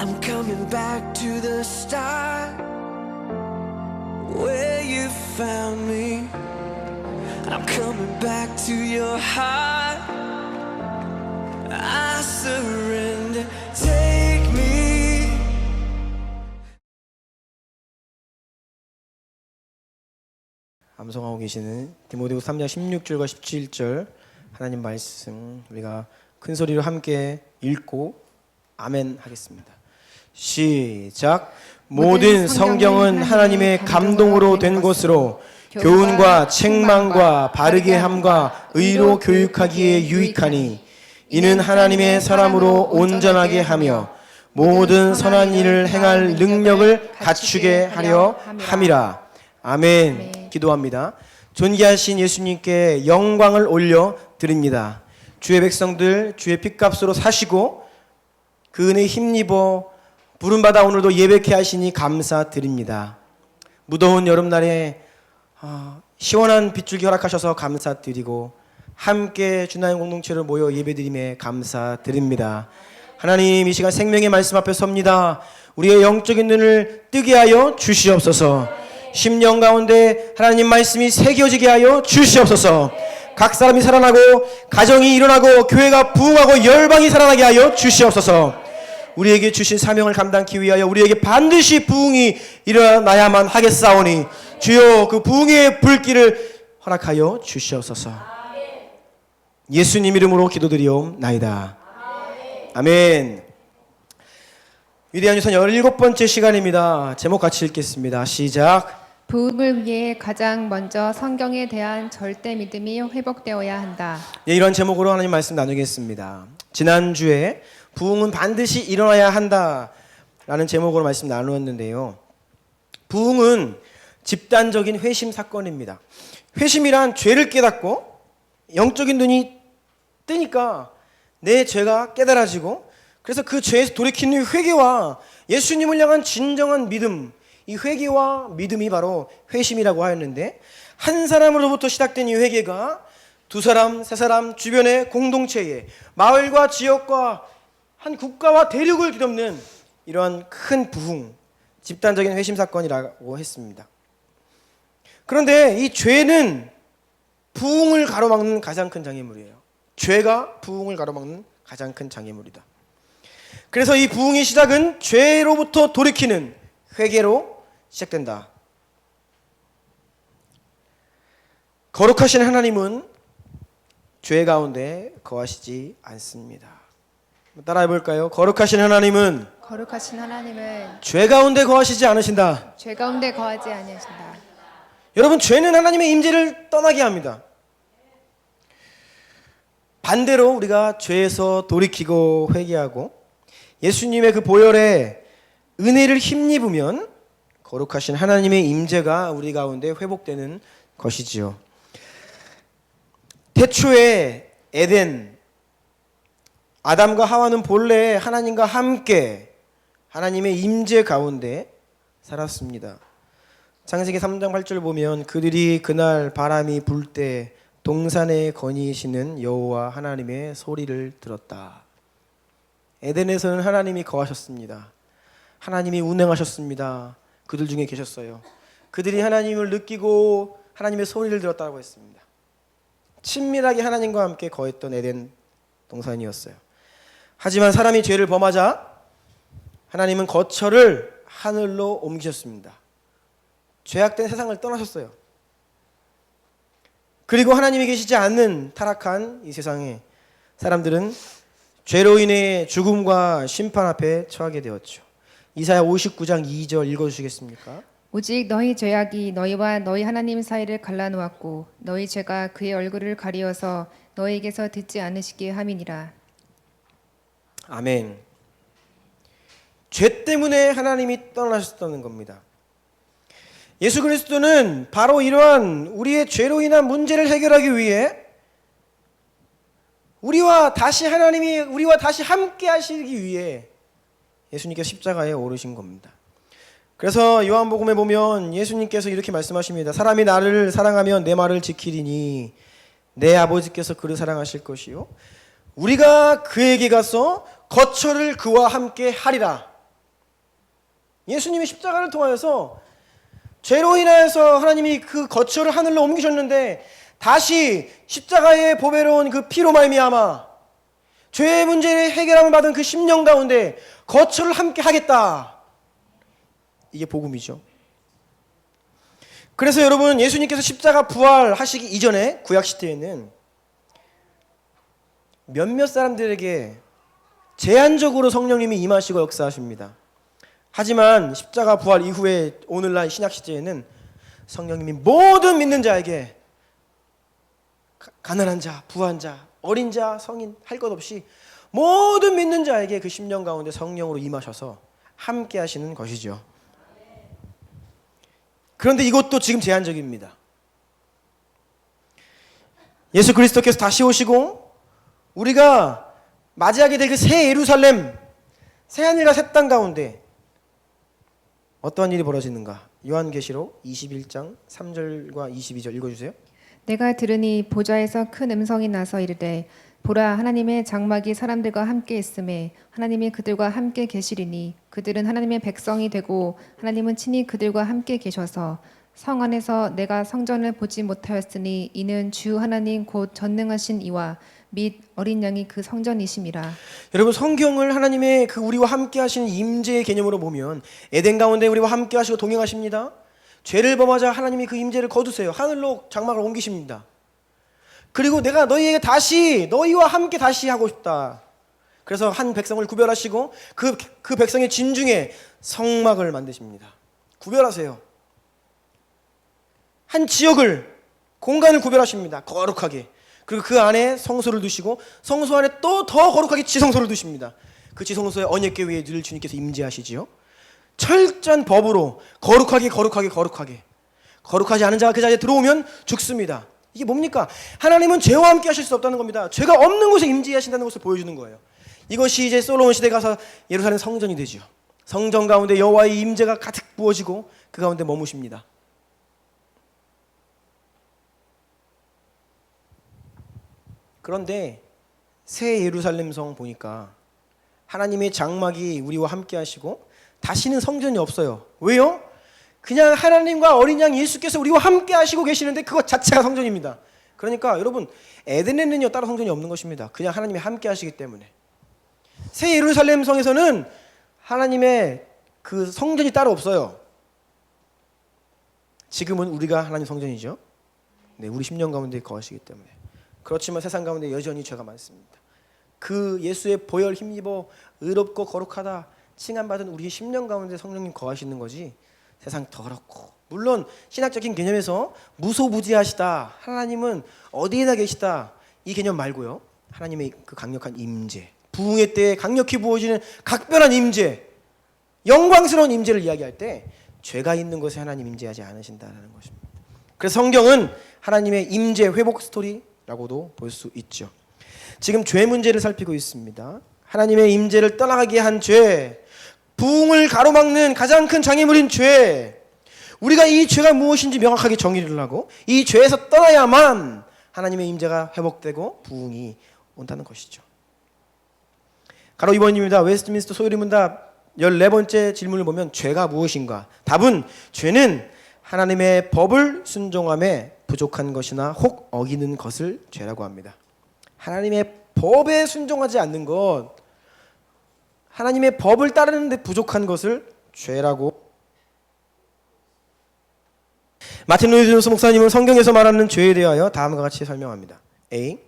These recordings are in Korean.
I'm coming back to the start where you found me. I'm coming back to your heart. I surrender. Take me. 암송하고 계시는 디모데후서 3장 16절과 17절 하나님 말씀 우리가 큰 소리로 함께 읽고 아멘 하겠습니다. 시작. 모든 성경은 하나님의 감동으로 된 것으로 교훈과 책망과 바르게 함과 의로 교육하기에 유익하니 이는 하나님의 사람으로 온전하게 하며 모든 선한 일을 행할 능력을 갖추게 하려 함이라. 아멘. 기도합니다. 존귀하신 예수님께 영광을 올려 드립니다. 주의 백성들 주의 피값으로 사시고 그 은혜에 힘입어 부름받아 오늘도 예배케 하시니 감사드립니다. 무더운 여름날에 시원한 빗줄기 허락하셔서 감사드리고 함께 주나의 공동체로 모여 예배드림에 감사드립니다. 하나님, 이 시간 생명의 말씀 앞에 섭니다. 우리의 영적인 눈을 뜨게 하여 주시옵소서. 심령 가운데 하나님 말씀이 새겨지게 하여 주시옵소서. 각 사람이 살아나고 가정이 일어나고 교회가 부흥하고 열방이 살아나게 하여 주시옵소서. 우리에게 주신 사명을 감당하기 위하여 우리에게 반드시 부흥이 일어나야만 하겠사오니 주여 그 부흥의 불길을 허락하여 주시옵소서. 예수님 이름으로 기도드리옵나이다. 아멘. 위대한 유선 17번째 시간입니다. 제목 같이 읽겠습니다. 시작. 부흥을 위해 가장 먼저 성경에 대한 절대 믿음이 회복되어야 한다. 네, 이런 제목으로 하나님 말씀 나누겠습니다. 지난주에 부흥은 반드시 일어나야 한다라는 제목으로 말씀 나누었는데요. 부흥은 집단적인 회심 사건입니다. 회심이란 죄를 깨닫고 영적인 눈이 뜨니까 내 죄가 깨달아지고 그래서 그 죄에서 돌이키는 회개와 예수님을 향한 진정한 믿음, 이 회개와 믿음이 바로 회심이라고 하였는데 한 사람으로부터 시작된 이 회개가 두 사람, 세 사람, 주변의 공동체에 마을과 지역과 한 국가와 대륙을 뒤덮는 이러한 큰 부흥, 집단적인 회심 사건이라고 했습니다. 그런데 이 죄는 부흥을 가로막는 가장 큰 장애물이에요. 죄가 부흥을 가로막는 가장 큰 장애물이다. 그래서 이 부흥의 시작은 죄로부터 돌이키는 회개로 시작된다. 거룩하신 하나님은 죄 가운데 거하시지 않습니다. 따라해 볼까요? 거룩하신 하나님은 죄 가운데 거하시지 않으신다. 죄 가운데 거하지 아니하신다. 여러분, 죄는 하나님의 임재를 떠나게 합니다. 반대로 우리가 죄에서 돌이키고 회개하고 예수님의 그 보혈에 은혜를 힘입으면 거룩하신 하나님의 임재가 우리 가운데 회복되는 것이지요. 태초에 에덴, 아담과 하와는 본래 하나님과 함께 하나님의 임재 가운데 살았습니다. 창세기 3장 8절 보면 그들이 그날 바람이 불 때 동산에 거니시는 여호와 하나님의 소리를 들었다. 에덴에서는 하나님이 거하셨습니다. 하나님이 운행하셨습니다. 그들 중에 계셨어요. 그들이 하나님을 느끼고 하나님의 소리를 들었다고 했습니다. 친밀하게 하나님과 함께 거했던 에덴 동산이었어요. 하지만 사람이 죄를 범하자 하나님은 거처를 하늘로 옮기셨습니다. 죄악된 세상을 떠나셨어요. 그리고 하나님이 계시지 않는 타락한 이 세상에 사람들은 죄로 인해 죽음과 심판 앞에 처하게 되었죠. 이사야 59장 2절 읽어주시겠습니까? 오직 너희 죄악이 너희와 너희 하나님 사이를 갈라놓았고 너희 죄가 그의 얼굴을 가리어서 너희에게서 듣지 않으시게 함이니라. 아멘. 죄 때문에 하나님이 떠나셨다는 겁니다. 예수 그리스도는 바로 이러한 우리의 죄로 인한 문제를 해결하기 위해 우리와 다시 함께 하시기 위해 예수님께서 십자가에 오르신 겁니다. 그래서 요한복음에 보면 예수님께서 이렇게 말씀하십니다. 사람이 나를 사랑하면 내 말을 지키리니 내 아버지께서 그를 사랑하실 것이요 우리가 그에게 가서 거처를 그와 함께 하리라. 예수님이 십자가를 통하여서 죄로 인하여서 하나님이 그 거처를 하늘로 옮기셨는데 다시 십자가의 보배로운 그 피로 말미암아 죄의 문제를 해결함을 받은 그 심령 가운데 거처를 함께 하겠다. 이게 복음이죠. 그래서 여러분, 예수님께서 십자가 부활하시기 이전에 구약 시대에는 몇몇 사람들에게 제한적으로 성령님이 임하시고 역사하십니다. 하지만 십자가 부활 이후에 오늘날 신약 시대에는 성령님이 모든 믿는 자에게, 가난한 자, 부한 자, 어린 자, 성인 할 것 없이 모든 믿는 자에게 그 심령 가운데 성령으로 임하셔서 함께 하시는 것이죠. 그런데 이것도 지금 제한적입니다. 예수 그리스도께서 다시 오시고 우리가 맞이하게 될 그 새 예루살렘, 새 하늘과 새 땅 가운데 어떠한 일이 벌어지는가? 요한계시록 21장 3절과 22절 읽어주세요. 내가 들으니 보좌에서 큰 음성이 나서 이르되 보라 하나님의 장막이 사람들과 함께 있음에 하나님이 그들과 함께 계시리니 그들은 하나님의 백성이 되고 하나님은 친히 그들과 함께 계셔서 성 안에서 내가 성전을 보지 못하였으니 이는 주 하나님 곧 전능하신 이와 및 어린 양이 그 성전이심이라. 여러분, 성경을 하나님의 그 우리와 함께 하시는 임재의 개념으로 보면 에덴 가운데 우리와 함께 하시고 동행하십니다. 죄를 범하자 하나님이 그 임재를 거두세요. 하늘로 장막을 옮기십니다. 그리고 내가 너희에게 다시 너희와 함께 다시 하고 싶다. 그래서 한 백성을 구별하시고 그 백성의 진중에 성막을 만드십니다. 구별하세요. 한 지역을, 공간을 구별하십니다. 거룩하게. 그리고 그 안에 성소를 두시고 성소 안에 또 더 거룩하게 지성소를 두십니다. 그 지성소의 언약궤 위에 늘 주님께서 임재하시지요. 철저한 법으로 거룩하게 거룩하지 않은 자가 그 자리에 들어오면 죽습니다. 이게 뭡니까? 하나님은 죄와 함께 하실 수 없다는 겁니다. 죄가 없는 곳에 임재하신다는 것을 보여주는 거예요. 이것이 이제 솔로몬 시대에 가서 예루살렘 성전이 되죠. 성전 가운데 여호와의 임재가 가득 부어지고 그 가운데 머무십니다. 그런데 새 예루살렘 성 보니까 하나님의 장막이 우리와 함께 하시고 다시는 성전이 없어요. 왜요? 그냥 하나님과 어린 양 예수께서 우리와 함께 하시고 계시는데 그것 자체가 성전입니다. 그러니까 여러분, 에덴에는요 따로 성전이 없는 것입니다. 그냥 하나님이 함께 하시기 때문에. 새 예루살렘 성에서는 하나님의 그 성전이 따로 없어요. 지금은 우리가 하나님 성전이죠. 네, 우리 심령 가운데 거하시기 때문에. 그렇지만 세상 가운데 여전히 죄가 많습니다. 그 예수의 보혈 힘입어 의롭고 거룩하다 칭함받은 우리 심령 가운데 성령님 거하시는 거지, 세상 더럽고, 물론 신학적인 개념에서 무소부지하시다, 하나님은 어디에나 계시다, 이 개념 말고요, 하나님의 그 강력한 임재, 부흥의 때에 강력히 부어지는 각별한 임재, 영광스러운 임재를 이야기할 때 죄가 있는 곳에 하나님 임재하지 않으신다는 것입니다. 그래서 성경은 하나님의 임재 회복 스토리라고도 볼 수 있죠. 지금 죄 문제를 살피고 있습니다. 하나님의 임재를 떠나가게 한 죄, 부흥을 가로막는 가장 큰 장애물인 죄, 우리가 이 죄가 무엇인지 명확하게 정의를 하고 이 죄에서 떠나야만 하나님의 임재가 회복되고 부흥이 온다는 것이죠. 가로 2번입니다. 웨스트민스터 소요리문답 14번째 질문을 보면 죄가 무엇인가? 답은 죄는 하나님의 법을 순종함에 부족한 것이나 혹 어기는 것을 죄라고 합니다. 하나님의 법에 순종하지 않는 것, 하나님의 법을 따르는데 부족한 것을 죄라고. 마틴 루이드 존스 목사님은 성경에서 말하는 죄에 대하여 다음과 같이 설명합니다. A.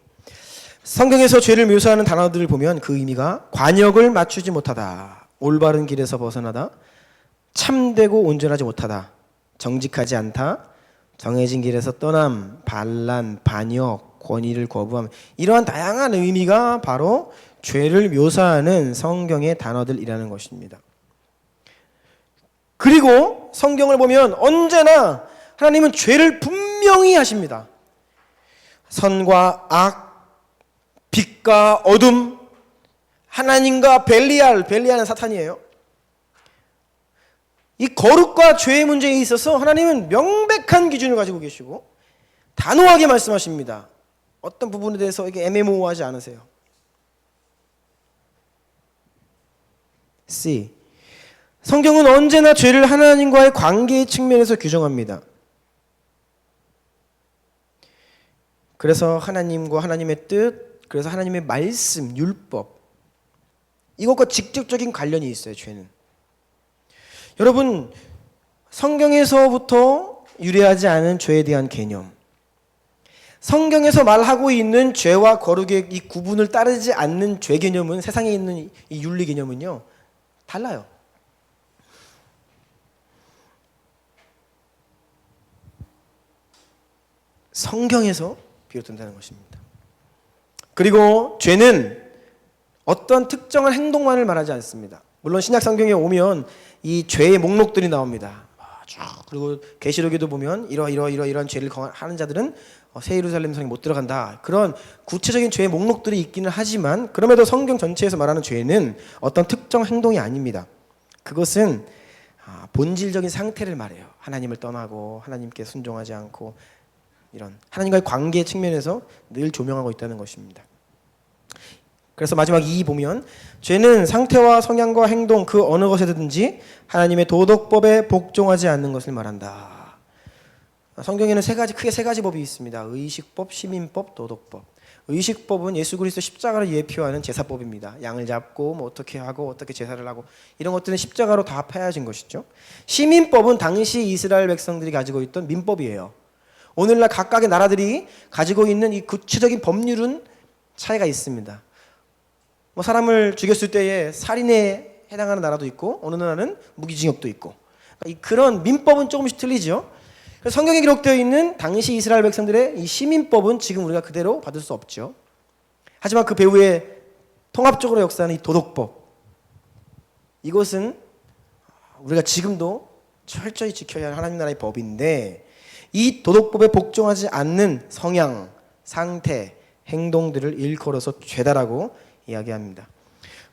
성경에서 죄를 묘사하는 단어들을 보면 그 의미가 관역을 맞추지 못하다, 올바른 길에서 벗어나다, 참되고 온전하지 못하다, 정직하지 않다, 정해진 길에서 떠남, 반란, 반역, 권위를 거부함, 이러한 다양한 의미가 바로 죄를 묘사하는 성경의 단어들이라는 것입니다. 그리고 성경을 보면 언제나 하나님은 죄를 분명히 하십니다. 선과 악, 빛과 어둠, 하나님과 벨리알은 사탄이에요. 이 거룩과 죄의 문제에 있어서 하나님은 명백한 기준을 가지고 계시고 단호하게 말씀하십니다. 어떤 부분에 대해서 이게 애매모호하지 않으세요. C. 성경은 언제나 죄를 하나님과의 관계의 측면에서 규정합니다. 그래서 하나님과 하나님의 뜻, 그래서 하나님의 말씀, 율법, 이것과 직접적인 관련이 있어요. 죄는. 여러분, 성경에서부터 유래하지 않은 죄에 대한 개념, 성경에서 말하고 있는 죄와 거룩의 이 구분을 따르지 않는 죄 개념은, 세상에 있는 이 윤리 개념은요, 달라요. 성경에서 비롯된다는 것입니다. 그리고 죄는 어떤 특정한 행동만을 말하지 않습니다. 물론 신약 성경에 오면 이 죄의 목록들이 나옵니다. 그리고 계시록에도 보면 이러한 죄를 하는 자들은 새 예루살렘 성에 못 들어간다. 그런 구체적인 죄의 목록들이 있기는 하지만, 그럼에도 성경 전체에서 말하는 죄는 어떤 특정 행동이 아닙니다. 그것은 본질적인 상태를 말해요. 하나님을 떠나고 하나님께 순종하지 않고, 이런 하나님과의 관계 측면에서 늘 조명하고 있다는 것입니다. 그래서 마지막 2 보면, 죄는 상태와 성향과 행동 그 어느 것에든지 하나님의 도덕법에 복종하지 않는 것을 말한다. 성경에는 크게 세 가지 법이 있습니다. 의식법, 시민법, 도덕법. 의식법은 예수 그리스도 십자가를 예표하는 제사법입니다. 양을 잡고 뭐 어떻게 하고 어떻게 제사를 하고, 이런 것들은 십자가로 다 파야진 것이죠. 시민법은 당시 이스라엘 백성들이 가지고 있던 민법이에요. 오늘날 각각의 나라들이 가지고 있는 이 구체적인 법률은 차이가 있습니다. 뭐 사람을 죽였을 때에 살인에 해당하는 나라도 있고, 어느 나라는 무기징역도 있고, 그런 민법은 조금씩 틀리죠. 그래서 성경에 기록되어 있는 당시 이스라엘 백성들의 이 시민법은 지금 우리가 그대로 받을 수 없죠. 하지만 그 배후에 통합적으로 역사하는 이 도덕법, 이것은 우리가 지금도 철저히 지켜야 할 하나님 나라의 법인데, 이 도덕법에 복종하지 않는 성향, 상태, 행동들을 일컬어서 죄다라고 이야기합니다.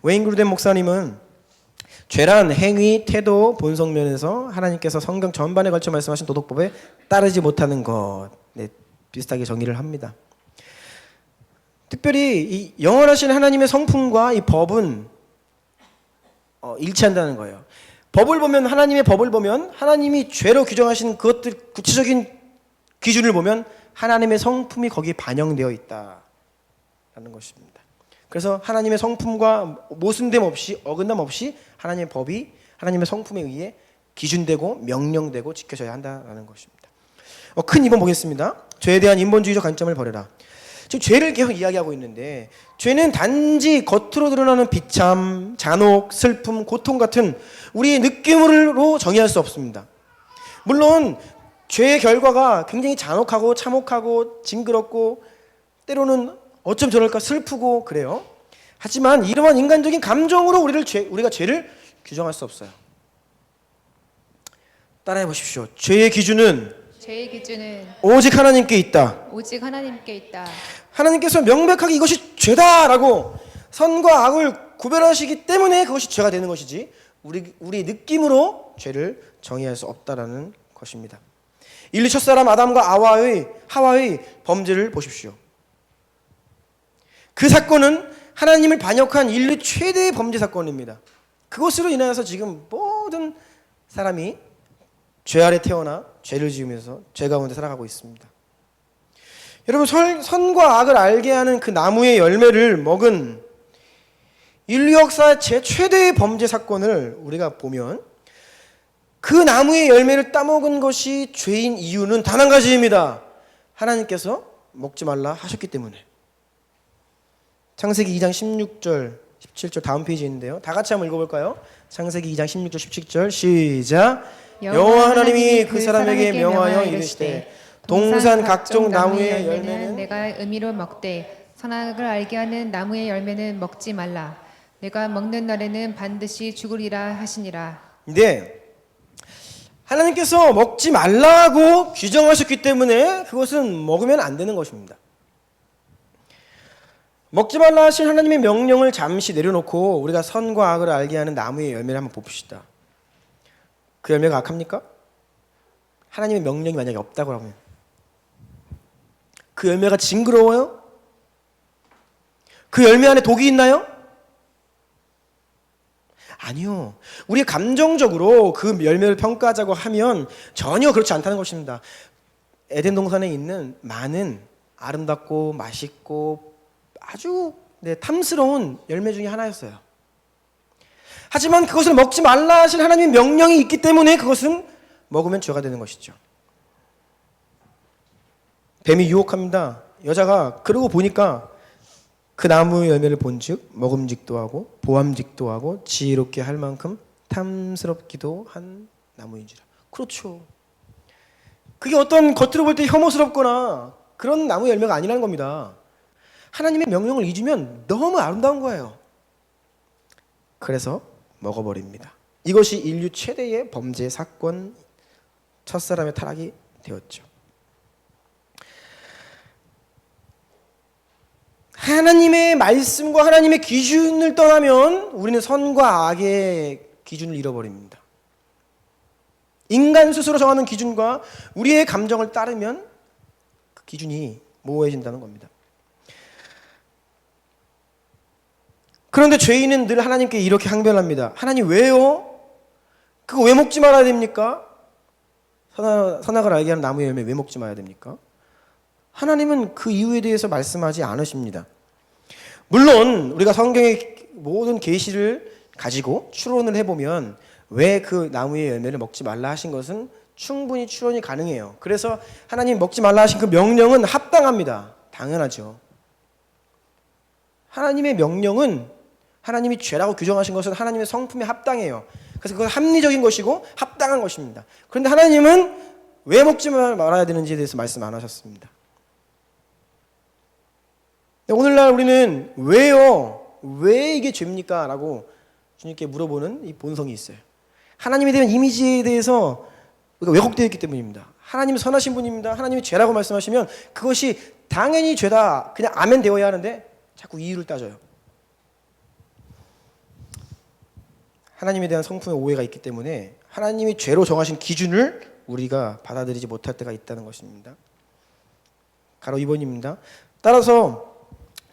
웨인 그루덴 목사님은 죄란 행위, 태도, 본성 면에서 하나님께서 성경 전반에 걸쳐 말씀하신 도덕법에 따르지 못하는 것, 비슷하게 정의를 합니다. 특별히 이 영원하신 하나님의 성품과 이 법은 일치한다는 거예요. 법을 보면, 하나님의 법을 보면, 하나님이 죄로 규정하신 그것들 구체적인 기준을 보면 하나님의 성품이 거기에 반영되어 있다라는 것입니다. 그래서 하나님의 성품과 모순됨 없이, 어긋남 없이 하나님의 법이 하나님의 성품에 의해 기준되고 명령되고 지켜져야 한다는 것입니다. 큰 2번 보겠습니다. 죄에 대한 인본주의적 관점을 버려라. 지금 죄를 계속 이야기하고 있는데, 죄는 단지 겉으로 드러나는 비참, 잔혹, 슬픔, 고통 같은 우리의 느낌으로 정의할 수 없습니다. 물론 죄의 결과가 굉장히 잔혹하고 참혹하고 징그럽고 때로는 어쩜 저럴까 슬프고 그래요. 하지만 이러한 인간적인 감정으로 우리가 죄를 규정할 수 없어요. 따라해 보십시오. 죄의 기준은 오직 하나님께 있다. 오직 하나님께 있다. 하나님께서 명백하게 이것이 죄다라고 선과 악을 구별하시기 때문에 그것이 죄가 되는 것이지, 우리 느낌으로 죄를 정의할 수 없다라는 것입니다. 인류 첫사람 아담과 하와의 범죄를 보십시오. 그 사건은 하나님을 반역한 인류 최대의 범죄 사건입니다. 그것으로 인하여서 지금 모든 사람이 죄 아래 태어나 죄를 지으면서 죄 가운데 살아가고 있습니다. 여러분, 선과 악을 알게 하는 그 나무의 열매를 먹은 인류 역사 최대의 범죄 사건을 우리가 보면, 그 나무의 열매를 따먹은 것이 죄인 이유는 단 한 가지입니다. 하나님께서 먹지 말라 하셨기 때문에. 창세기 2장 16절 17절 다음 페이지에 있는데요. 다 같이 한번 읽어볼까요? 창세기 2장 16절 17절 시작. 여호와 하나님이 그 사람에게 명하여 이르시되 동산 각종 나무의 열매는 내가 의미로 먹되 선악을 알게 하는 나무의 열매는 먹지 말라. 내가 먹는 날에는 반드시 죽으리라 하시니라. 네, 하나님께서 먹지 말라고 규정하셨기 때문에 그것은 먹으면 안 되는 것입니다. 먹지 말라 하신 하나님의 명령을 잠시 내려놓고 우리가 선과 악을 알게 하는 나무의 열매를 한번 봅시다. 그 열매가 악합니까? 하나님의 명령이 만약에 없다고 하면 그 열매가 징그러워요? 그 열매 안에 독이 있나요? 아니요. 우리 감정적으로 그 열매를 평가하자고 하면 전혀 그렇지 않다는 것입니다. 에덴 동산에 있는 많은 아름답고 맛있고 아주 탐스러운 열매 중에 하나였어요. 하지만 그것을 먹지 말라 하신 하나님의 명령이 있기 때문에 그것은 먹으면 죄가 되는 것이죠. 뱀이 유혹합니다. 여자가 그러고 보니까 그 나무의 열매를 본즉 먹음직도 하고 보암직도 하고 지혜롭게 할 만큼 탐스럽기도 한 나무인지라. 그렇죠. 그게 어떤 겉으로 볼 때 혐오스럽거나 그런 나무 열매가 아니라는 겁니다. 하나님의 명령을 잊으면 너무 아름다운 거예요. 그래서 먹어버립니다. 이것이 인류 최대의 범죄 사건, 첫사람의 타락이 되었죠. 하나님의 말씀과 하나님의 기준을 떠나면 우리는 선과 악의 기준을 잃어버립니다. 인간 스스로 정하는 기준과 우리의 감정을 따르면 그 기준이 모호해진다는 겁니다. 그런데 죄인은 늘 하나님께 이렇게 항변합니다. 하나님 왜요? 그거 왜 먹지 말아야 됩니까? 선악을 알게 하는 나무의 열매 왜 먹지 말아야 됩니까? 하나님은 그 이유에 대해서 말씀하지 않으십니다. 물론 우리가 성경의 모든 계시를 가지고 추론을 해보면 왜 그 나무의 열매를 먹지 말라 하신 것은 충분히 추론이 가능해요. 그래서 하나님 먹지 말라 하신 그 명령은 합당합니다. 당연하죠. 하나님의 명령은 하나님이 죄라고 규정하신 것은 하나님의 성품에 합당해요. 그래서 그건 합리적인 것이고 합당한 것입니다. 그런데 하나님은 왜 먹지 말아야 되는지에 대해서 말씀 안 하셨습니다. 오늘날 우리는 왜요? 왜 이게 죄입니까? 라고 주님께 물어보는 이 본성이 있어요. 하나님에 대한 이미지에 대해서 우리가 왜곡되어 있기 때문입니다. 하나님은 선하신 분입니다. 하나님이 죄라고 말씀하시면 그것이 당연히 죄다 그냥 아멘 되어야 하는데 자꾸 이유를 따져요. 하나님에 대한 성품의 오해가 있기 때문에 하나님이 죄로 정하신 기준을 우리가 받아들이지 못할 때가 있다는 것입니다. 가로 2번입니다. 따라서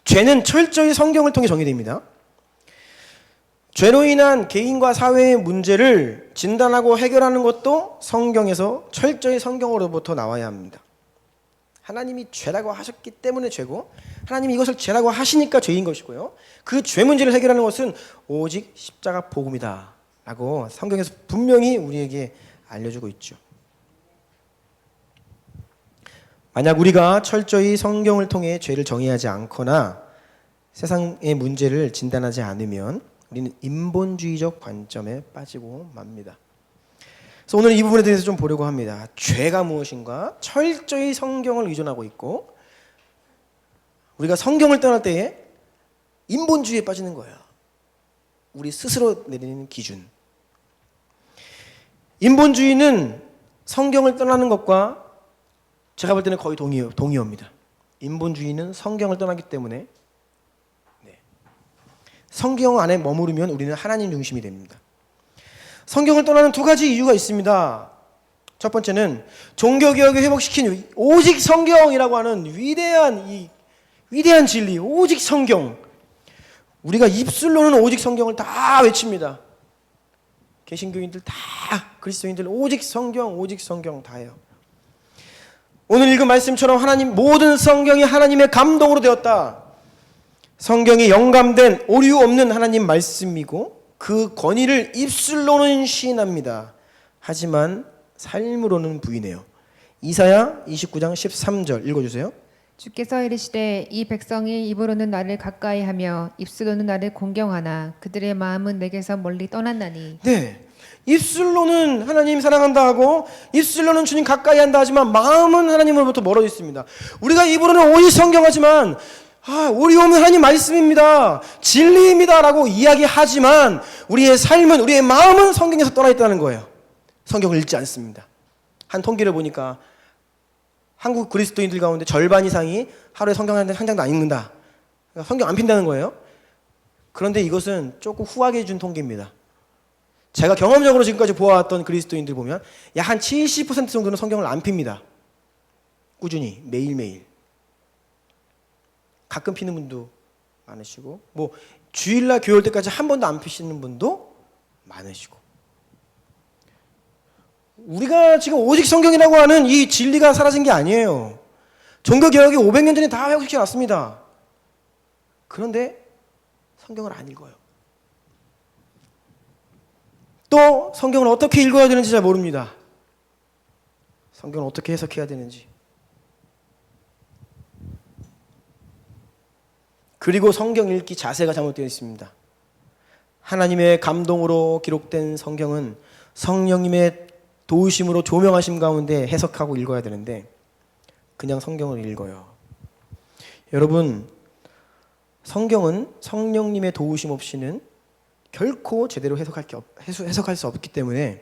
죄는 철저히 성경을 통해 정의됩니다. 죄로 인한 개인과 사회의 문제를 진단하고 해결하는 것도 성경에서 철저히 성경으로부터 나와야 합니다. 하나님이 죄라고 하셨기 때문에 죄고 하나님이 이것을 죄라고 하시니까 죄인 것이고요. 그 죄 문제를 해결하는 것은 오직 십자가 복음이다 라고 성경에서 분명히 우리에게 알려주고 있죠. 만약 우리가 철저히 성경을 통해 죄를 정의하지 않거나 세상의 문제를 진단하지 않으면 우리는 인본주의적 관점에 빠지고 맙니다. 그래서 오늘 이 부분에 대해서 좀 보려고 합니다. 죄가 무엇인가? 철저히 성경을 의존하고 있고 우리가 성경을 떠날 때에 인본주의에 빠지는 거예요. 우리 스스로 내리는 기준. 인본주의는 성경을 떠나는 것과 제가 볼 때는 거의 동의어입니다. 인본주의는 성경을 떠나기 때문에 성경 안에 머무르면 우리는 하나님 중심이 됩니다. 성경을 떠나는 두 가지 이유가 있습니다. 첫 번째는 종교개혁을 회복시킨 오직 성경이라고 하는 위대한 진리, 오직 성경. 우리가 입술로는 오직 성경을 다 외칩니다. 개신교인들 다, 그리스도인들 오직 성경 다 해요. 오늘 읽은 말씀처럼 모든 성경이 하나님의 감동으로 되었다. 성경이 영감된 오류 없는 하나님 말씀이고 그 권위를 입술로는 시인합니다. 하지만 삶으로는 부인해요. 이사야 29장 13절 읽어주세요. 주께서 이르시되 이 백성이 입으로는 나를 가까이하며 입술로는 나를 공경하나 그들의 마음은 내게서 멀리 떠났나니. 네, 입술로는 하나님 사랑한다 하고 입술로는 주님 가까이 한다 하지만 마음은 하나님으로부터 멀어져 있습니다. 우리가 입으로는 오직 성경하지만 오리 없는 하나님 말씀입니다, 진리입니다 라고 이야기하지만 우리의 삶은, 우리의 마음은 성경에서 떠나 있다는 거예요. 성경을 읽지 않습니다. 한 통계를 보니까 한국 그리스도인들 가운데 절반 이상이 하루에 성경 한 장도 안 읽는다. 그러니까 성경 안 핀다는 거예요. 그런데 이것은 조금 후하게 준 통계입니다. 제가 경험적으로 지금까지 보아왔던 그리스도인들 보면 약 한 70% 정도는 성경을 안 핍니다. 꾸준히 매일매일. 가끔 피는 분도 많으시고 주일날 교회 올 때까지 한 번도 안 피시는 분도 않으시고, 우리가 지금 오직 성경이라고 하는 이 진리가 사라진 게 아니에요. 종교개혁이 500년 전에 다 회복시켜 놨습니다. 그런데 성경을 안 읽어요. 또 성경을 어떻게 읽어야 되는지 잘 모릅니다. 성경을 어떻게 해석해야 되는지. 그리고 성경 읽기 자세가 잘못되어 있습니다. 하나님의 감동으로 기록된 성경은 성령님의 도우심으로 조명하심 가운데 해석하고 읽어야 되는데 그냥 성경을 읽어요. 여러분, 성경은 성령님의 도우심 없이는 결코 제대로 해석할 수 없기 때문에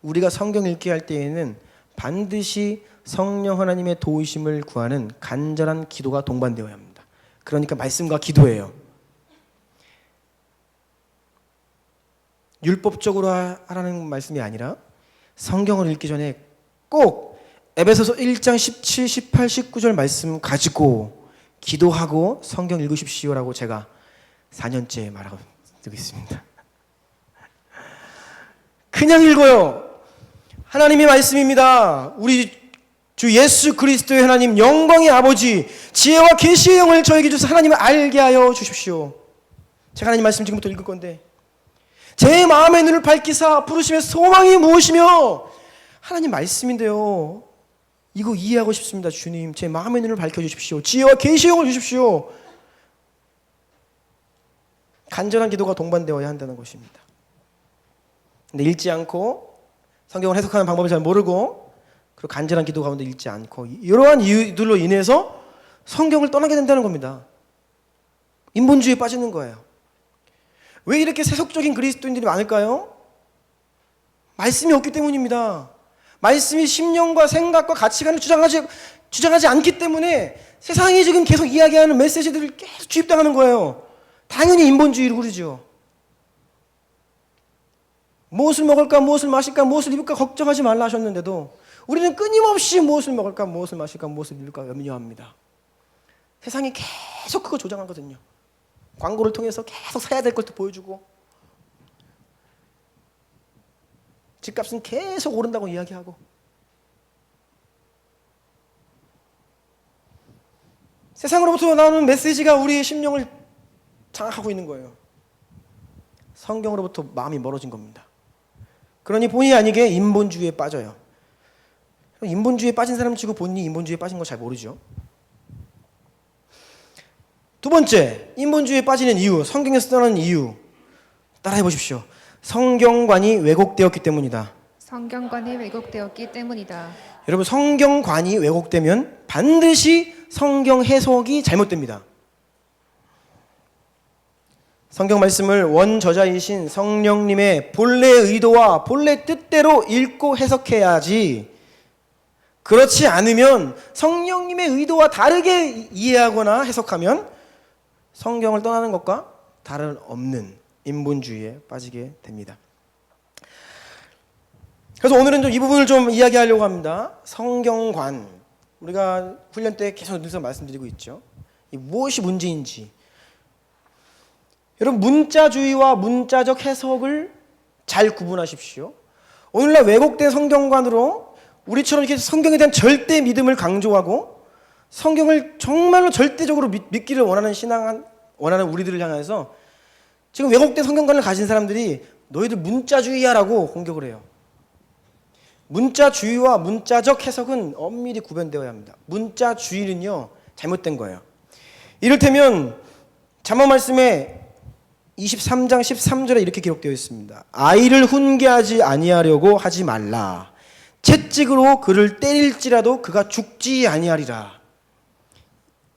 우리가 성경 읽기 할 때에는 반드시 성령 하나님의 도우심을 구하는 간절한 기도가 동반되어야 합니다. 그러니까 말씀과 기도예요. 율법적으로 하라는 말씀이 아니라 성경을 읽기 전에 꼭 에베소서 1장 17, 18, 19절 말씀 가지고 기도하고 성경 읽으십시오라고 제가 4년째 말하고 있습니다. 그냥 읽어요. 하나님의 말씀입니다. 우리 주 예수 그리스도의 하나님 영광의 아버지 지혜와 계시의 영을 저에게 주셔서 하나님을 알게 하여 주십시오. 제가 하나님 말씀 지금부터 읽을 건데 제 마음의 눈을 밝히사 부르심의 소망이 무엇이며 하나님 말씀인데요. 이거 이해하고 싶습니다. 주님, 제 마음의 눈을 밝혀주십시오. 지혜와 계시의 영을 주십시오. 간절한 기도가 동반되어야 한다는 것입니다. 근데 읽지 않고 성경을 해석하는 방법을 잘 모르고 그리고 간절한 기도 가운데 읽지 않고 이러한 이유들로 인해서 성경을 떠나게 된다는 겁니다. 인본주의에 빠지는 거예요. 왜 이렇게 세속적인 그리스도인들이 많을까요? 말씀이 없기 때문입니다. 말씀이 심령과 생각과 가치관을 주장하지 않기 때문에 세상이 지금 계속 이야기하는 메시지들을 계속 주입당하는 거예요. 당연히 인본주의로 흐르죠. 무엇을 먹을까, 무엇을 마실까, 무엇을 입을까 걱정하지 말라 하셨는데도 우리는 끊임없이 무엇을 먹을까, 무엇을 마실까, 무엇을 입을까 염려합니다. 세상이 계속 그거 조장하거든요. 광고를 통해서 계속 사야 될 것도 보여주고 집값은 계속 오른다고 이야기하고 세상으로부터 나오는 메시지가 우리의 심령을 장악하고 있는 거예요. 성경으로부터 마음이 멀어진 겁니다. 그러니 본의 아니게 인본주의에 빠져요. 인본주의에 빠진 사람 치고 본인이 인본주의에 빠진 거 잘 모르죠. 두 번째, 인본주의에 빠지는 이유, 성경에서 떠나는 이유 따라해 보십시오. 성경관이 왜곡되었기 때문이다. 성경관이 왜곡되었기 때문이다. 여러분, 성경관이 왜곡되면 반드시 성경 해석이 잘못됩니다. 성경 말씀을 원저자이신 성령님의 본래 의도와 본래 뜻대로 읽고 해석해야지, 그렇지 않으면 성령님의 의도와 다르게 이해하거나 해석하면 성경을 떠나는 것과 다름없는 인본주의에 빠지게 됩니다. 그래서 오늘은 좀 이 부분을 좀 이야기하려고 합니다. 성경관, 우리가 훈련 때 계속 늘 말씀드리고 있죠. 이 무엇이 문제인지. 여러분, 문자주의와 문자적 해석을 잘 구분하십시오. 오늘날 왜곡된 성경관으로 우리처럼 이렇게 성경에 대한 절대 믿음을 강조하고 성경을 정말로 절대적으로 믿기를 원하는 우리들을 향해서 지금 왜곡된 성경관을 가진 사람들이 너희들 문자주의야라고 공격을 해요. 문자주의와 문자적 해석은 엄밀히 구분되어야 합니다. 문자주의는요, 잘못된 거예요. 이를테면 잠언 말씀에 23장 13절에 이렇게 기록되어 있습니다. 아이를 훈계하지 아니하려고 하지 말라. 채찍으로 그를 때릴지라도 그가 죽지 아니하리라.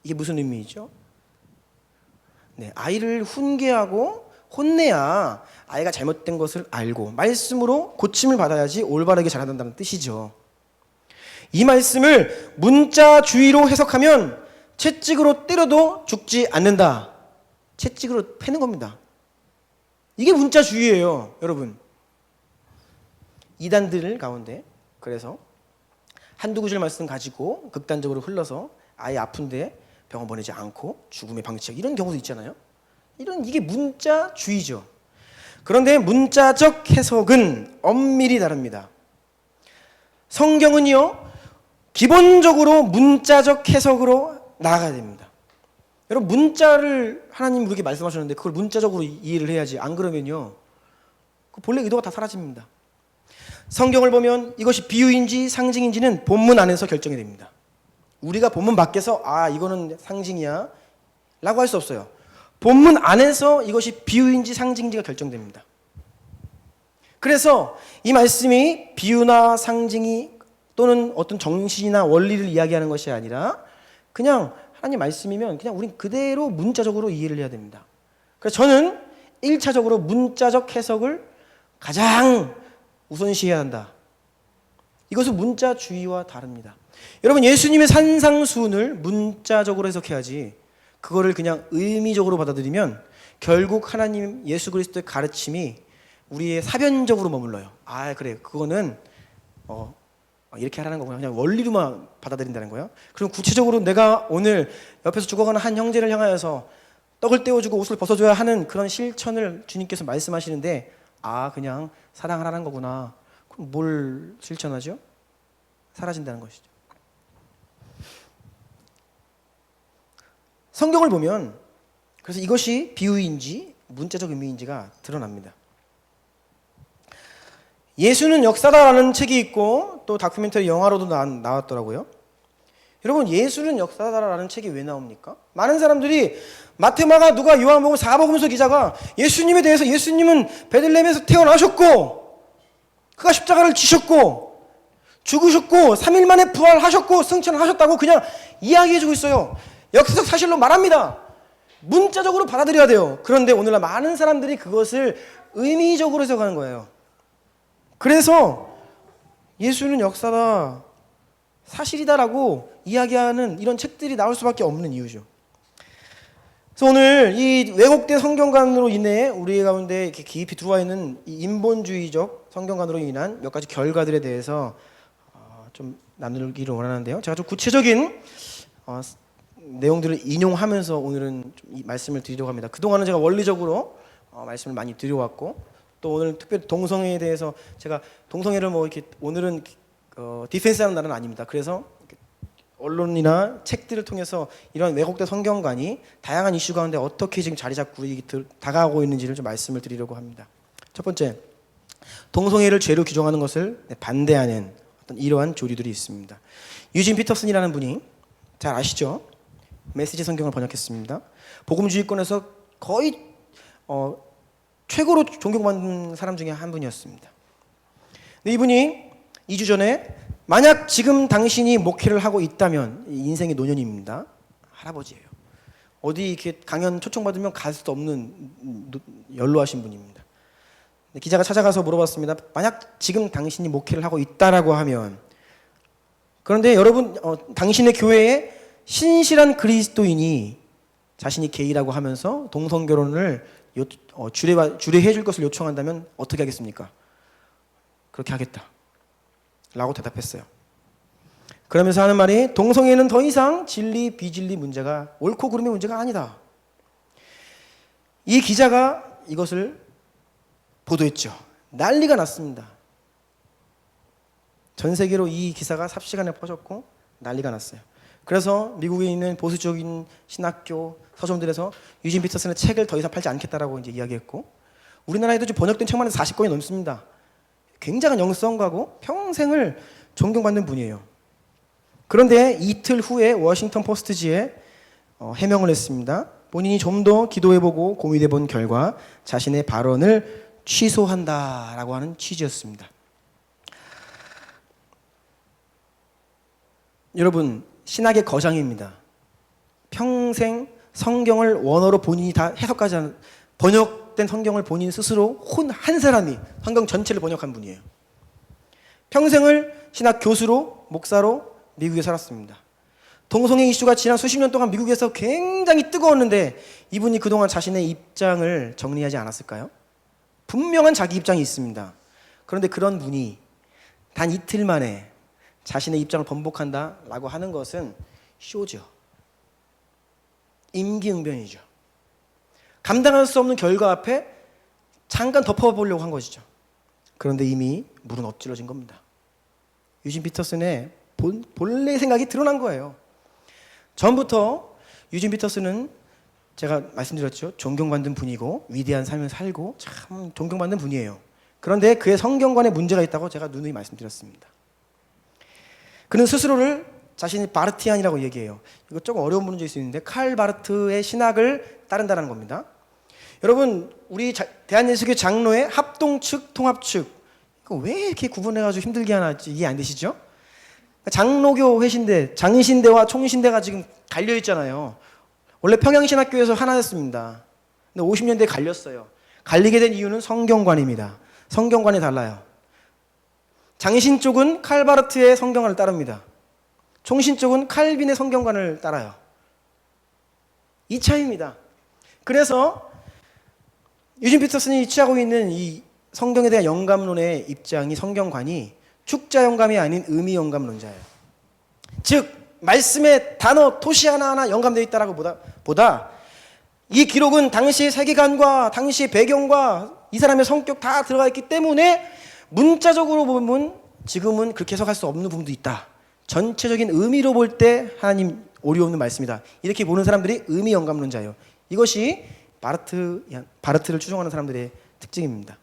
이게 무슨 의미이죠? 네, 아이를 훈계하고 혼내야 아이가 잘못된 것을 알고 말씀으로 고침을 받아야지 올바르게 자라난다는 뜻이죠. 이 말씀을 문자주의로 해석하면 채찍으로 때려도 죽지 않는다. 채찍으로 패는 겁니다. 이게 문자주의예요, 여러분. 이단들 가운데 그래서 한두 구절 말씀 가지고 극단적으로 흘러서 아이 아픈데 병원 보내지 않고 죽음의 방치하기, 이런 경우도 있잖아요. 이게 문자주의죠. 그런데 문자적 해석은 엄밀히 다릅니다. 성경은요, 기본적으로 문자적 해석으로 나아가야 됩니다. 여러분, 문자를 하나님 우리에게 말씀하셨는데 그걸 문자적으로 이해를 해야지. 안 그러면요, 그 본래 의도가 다 사라집니다. 성경을 보면 이것이 비유인지 상징인지는 본문 안에서 결정이 됩니다. 우리가 본문 밖에서 이거는 상징이야 라고 할 수 없어요. 본문 안에서 이것이 비유인지 상징인지가 결정됩니다. 그래서 이 말씀이 비유나 상징이 또는 어떤 정신이나 원리를 이야기하는 것이 아니라 그냥 하나님 말씀이면 그냥 우린 그대로 문자적으로 이해를 해야 됩니다. 그래서 저는 1차적으로 문자적 해석을 가장 우선시해야 한다. 이것은 문자주의와 다릅니다. 여러분, 예수님의 산상수훈을 문자적으로 해석해야지 그거를 그냥 의미적으로 받아들이면 결국 하나님 예수 그리스도의 가르침이 우리의 사변적으로 머물러요. 그래, 그거는 이렇게 하라는 거구나. 그냥 원리로만 받아들인다는 거예요. 그럼 구체적으로 내가 오늘 옆에서 죽어가는 한 형제를 향하여서 떡을 떼어주고 옷을 벗어줘야 하는 그런 실천을 주님께서 말씀하시는데 그냥 사랑하라는 거구나. 그럼 뭘 실천하죠? 사라진다는 것이죠. 성경을 보면 그래서 이것이 비유인지 문자적 의미인지가 드러납니다. 예수는 역사다라는 책이 있고 또 다큐멘터리 영화로도 나왔더라고요. 여러분, 예수는 역사다라는 책이 왜 나옵니까? 많은 사람들이 마태, 마가, 누가, 요한복음, 사복음서 기자가 예수님에 대해서 예수님은 베들레헴에서 태어나셨고 그가 십자가를 지셨고 죽으셨고 3일 만에 부활하셨고 승천하셨다고 그냥 이야기해주고 있어요. 역사적 사실로 말합니다. 문자적으로 받아들여야 돼요. 그런데 오늘날 많은 사람들이 그것을 의미적으로 해석하는 거예요. 그래서 예수는 역사다, 사실이다라고 이야기하는 이런 책들이 나올 수밖에 없는 이유죠. 그래서 오늘 이 왜곡된 성경관으로 인해 우리 가운데 이렇게 깊이 들어와 있는 이 인본주의적 성경관으로 인한 몇 가지 결과들에 대해서 좀 나누기를 원하는데요. 제가 좀 구체적인 내용들을 인용하면서 오늘은 좀 이 말씀을 드리려고 합니다. 그동안은 제가 원리적으로 말씀을 많이 드려왔고 또 오늘 특별히 동성애에 대해서 제가 동성애를 뭐 이렇게 오늘은 디펜스하는 날은 아닙니다. 그래서 언론이나 책들을 통해서 이런 왜곡된 성경관이 다양한 이슈 가운데 어떻게 지금 자리 잡고 다가오고 있는지를 좀 말씀을 드리려고 합니다. 첫 번째, 동성애를 죄로 규정하는 것을 반대하는 어떤 이러한 조류들이 있습니다. 유진 피터슨이라는 분이 잘 아시죠? 메시지 성경을 번역했습니다. 복음주의권에서 거의 최고로 존경받는 사람 중에 한 분이었습니다. 근데 이분이 2주 전에 만약 지금 당신이 목회를 하고 있다면, 인생의 노년입니다. 할아버지예요. 어디 이렇게 강연 초청받으면 갈 수도 없는 연로하신 분입니다. 기자가 찾아가서 물어봤습니다. 만약 지금 당신이 목회를 하고 있다라고 하면, 그런데 여러분, 당신의 교회에 신실한 그리스도인이 자신이 게이라고 하면서 동성결혼을 주례해 줄 것을 요청한다면 어떻게 하겠습니까? 그렇게 하겠다 라고 대답했어요. 그러면서 하는 말이, 동성애는 더 이상 진리 비진리 문제가, 옳고 그름의 문제가 아니다. 이 기자가 이것을 보도했죠. 난리가 났습니다. 전 세계로 이 기사가 삽시간에 퍼졌고 난리가 났어요. 그래서 미국에 있는 보수적인 신학교 서점들에서 유진 피터슨의 책을 더 이상 팔지 않겠다라고 이제 이야기했고, 우리나라에도 지금 번역된 책만 해도 40권이 넘습니다. 굉장한 영성가고 평생을 존경받는 분이에요. 그런데 이틀 후에 워싱턴 포스트지에 해명을 했습니다. 본인이 좀 더 기도해보고 고민해본 결과 자신의 발언을 취소한다라고 하는 취지였습니다. 여러분, 신학의 거장입니다. 평생 성경을 원어로 본인이 다 해석하지 않은, 번역된 성경을 본인 스스로 한 사람이 성경 전체를 번역한 분이에요. 평생을 신학 교수로, 목사로 미국에 살았습니다. 동성애 이슈가 지난 수십 년 동안 미국에서 굉장히 뜨거웠는데 이분이 그동안 자신의 입장을 정리하지 않았을까요? 분명한 자기 입장이 있습니다. 그런데 그런 분이 단 이틀 만에 자신의 입장을 번복한다라고 하는 것은 쇼죠. 임기응변이죠. 감당할 수 없는 결과 앞에 잠깐 덮어보려고 한 것이죠. 그런데 이미 물은 엎질러진 겁니다. 유진 피터슨의 본래 생각이 드러난 거예요. 전부터 유진 피터슨은 제가 말씀드렸죠. 존경받는 분이고 위대한 삶을 살고 참 존경받는 분이에요. 그런데 그의 성경관에 문제가 있다고 제가 누누이 말씀드렸습니다. 그는 스스로를 자신이 바르티안이라고 얘기해요. 이거 조금 어려운 문제일 수 있는데 칼 바르트의 신학을 따른다는 겁니다. 여러분 우리 대한예수교 장로의 합동 측, 통합 측 이거 왜 이렇게 구분해가지고 힘들게 하나지 이해 안 되시죠? 장로교 회신대, 장신대와 총신대가 지금 갈려 있잖아요. 원래 평양신학교에서 하나였습니다. 근데 50년대에 갈렸어요. 갈리게 된 이유는 성경관입니다. 성경관이 달라요. 장신 쪽은 칼바르트의 성경관을 따릅니다. 총신 쪽은 칼빈의 성경관을 따라요. 이 차이입니다. 그래서 유진 피터슨이 취하고 있는 이 성경에 대한 영감론의 입장이 성경관이 축자 영감이 아닌 의미 영감론자예요. 즉 말씀의 단어 토시 하나하나 영감되어 있다라고 보다 이 기록은 당시의 세계관과 당시의 배경과 이 사람의 성격 다 들어가 있기 때문에 문자적으로 보면 지금은 그렇게 해석할 수 없는 부분도 있다. 전체적인 의미로 볼 때 하나님 오류 없는 말씀이다. 이렇게 보는 사람들이 의미 영감론자예요. 이것이 바르트를 추종하는 사람들의 특징입니다.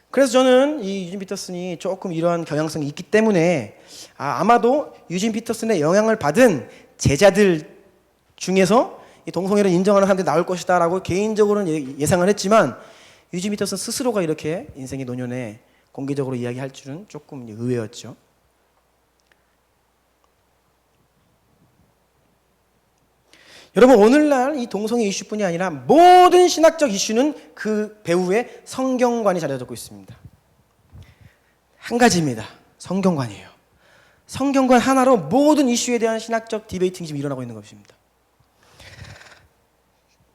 그래서 저는 이 유진 피터슨이 조금 이러한 경향성이 있기 때문에 아마도 유진 피터슨의 영향을 받은 제자들 중에서 이 동성애를 인정하는 사람들이 나올 것이다 라고 개인적으로는 예상을 했지만 유진 피터슨 스스로가 이렇게 인생의 노년에 공개적으로 이야기할 줄은 조금 의외였죠. 여러분 오늘날 이 동성애 이슈뿐이 아니라 모든 신학적 이슈는 그 배후에 성경관이 자리 잡고 있습니다. 한 가지입니다. 성경관이에요. 성경관 하나로 모든 이슈에 대한 신학적 디베이팅이 지금 일어나고 있는 것입니다.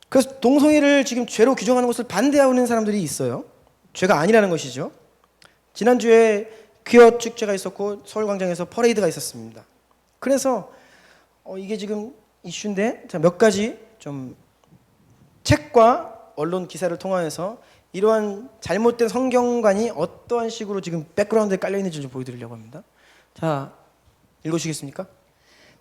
그래서 동성애를 지금 죄로 규정하는 것을 반대하는 사람들이 있어요. 죄가 아니라는 것이죠. 지난주에 퀴어 축제가 있었고 서울광장에서 퍼레이드가 있었습니다. 그래서 이게 지금 이슈인데 몇 가지 좀 책과 언론 기사를 통해서 이러한 잘못된 성경관이 어떠한 식으로 지금 백그라운드에 깔려 있는지 좀 보여드리려고 합니다. 자, 읽으시겠습니까?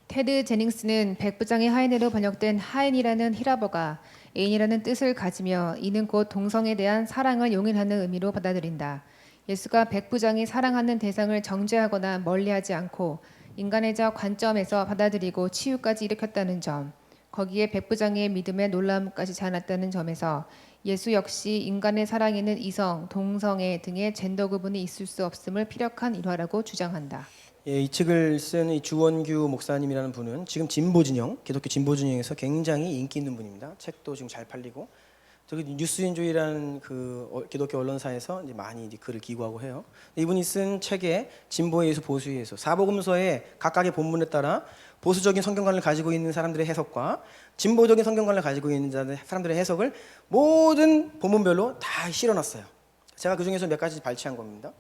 테드 제닝스는 백부장의 하인으로 번역된 하인이라는 히라버가 애인이라는 뜻을 가지며 이는 곧 동성에 대한 사랑을 용인하는 의미로 받아들인다. 예수가 백부장이 사랑하는 대상을 정죄하거나 멀리하지 않고 인간의적 관점에서 받아들이고 치유까지 일으켰다는 점, 거기에 백부장의 믿음에 놀라움까지 자아났다는 점에서 예수 역시 인간의 사랑에는 이성, 동성애 등의 젠더 구분이 있을 수 없음을 피력한 일화라고 주장한다. 예, 이 책을 쓴 이 주원규 목사님이라는 분은 지금 진보진영, 기독교 진보진영에서 굉장히 인기 있는 분입니다. 책도 지금 잘 팔리고 저기 뉴스인조이라는 그 기독교 언론사에서 이제 많이 이제 글을 기고하고 해요. 이분이 쓴 책에 진보의 예수, 보수의 예수, 사복음서의 각각의 본문에 따라 보수적인 성경관을 가지고 있는 사람들의 해석과 진보적인 성경관을 가지고 있는 사람들의 해석을 모든 본문별로 다 실어놨어요. 제가 그 중에서 몇 가지 발췌한 겁니다.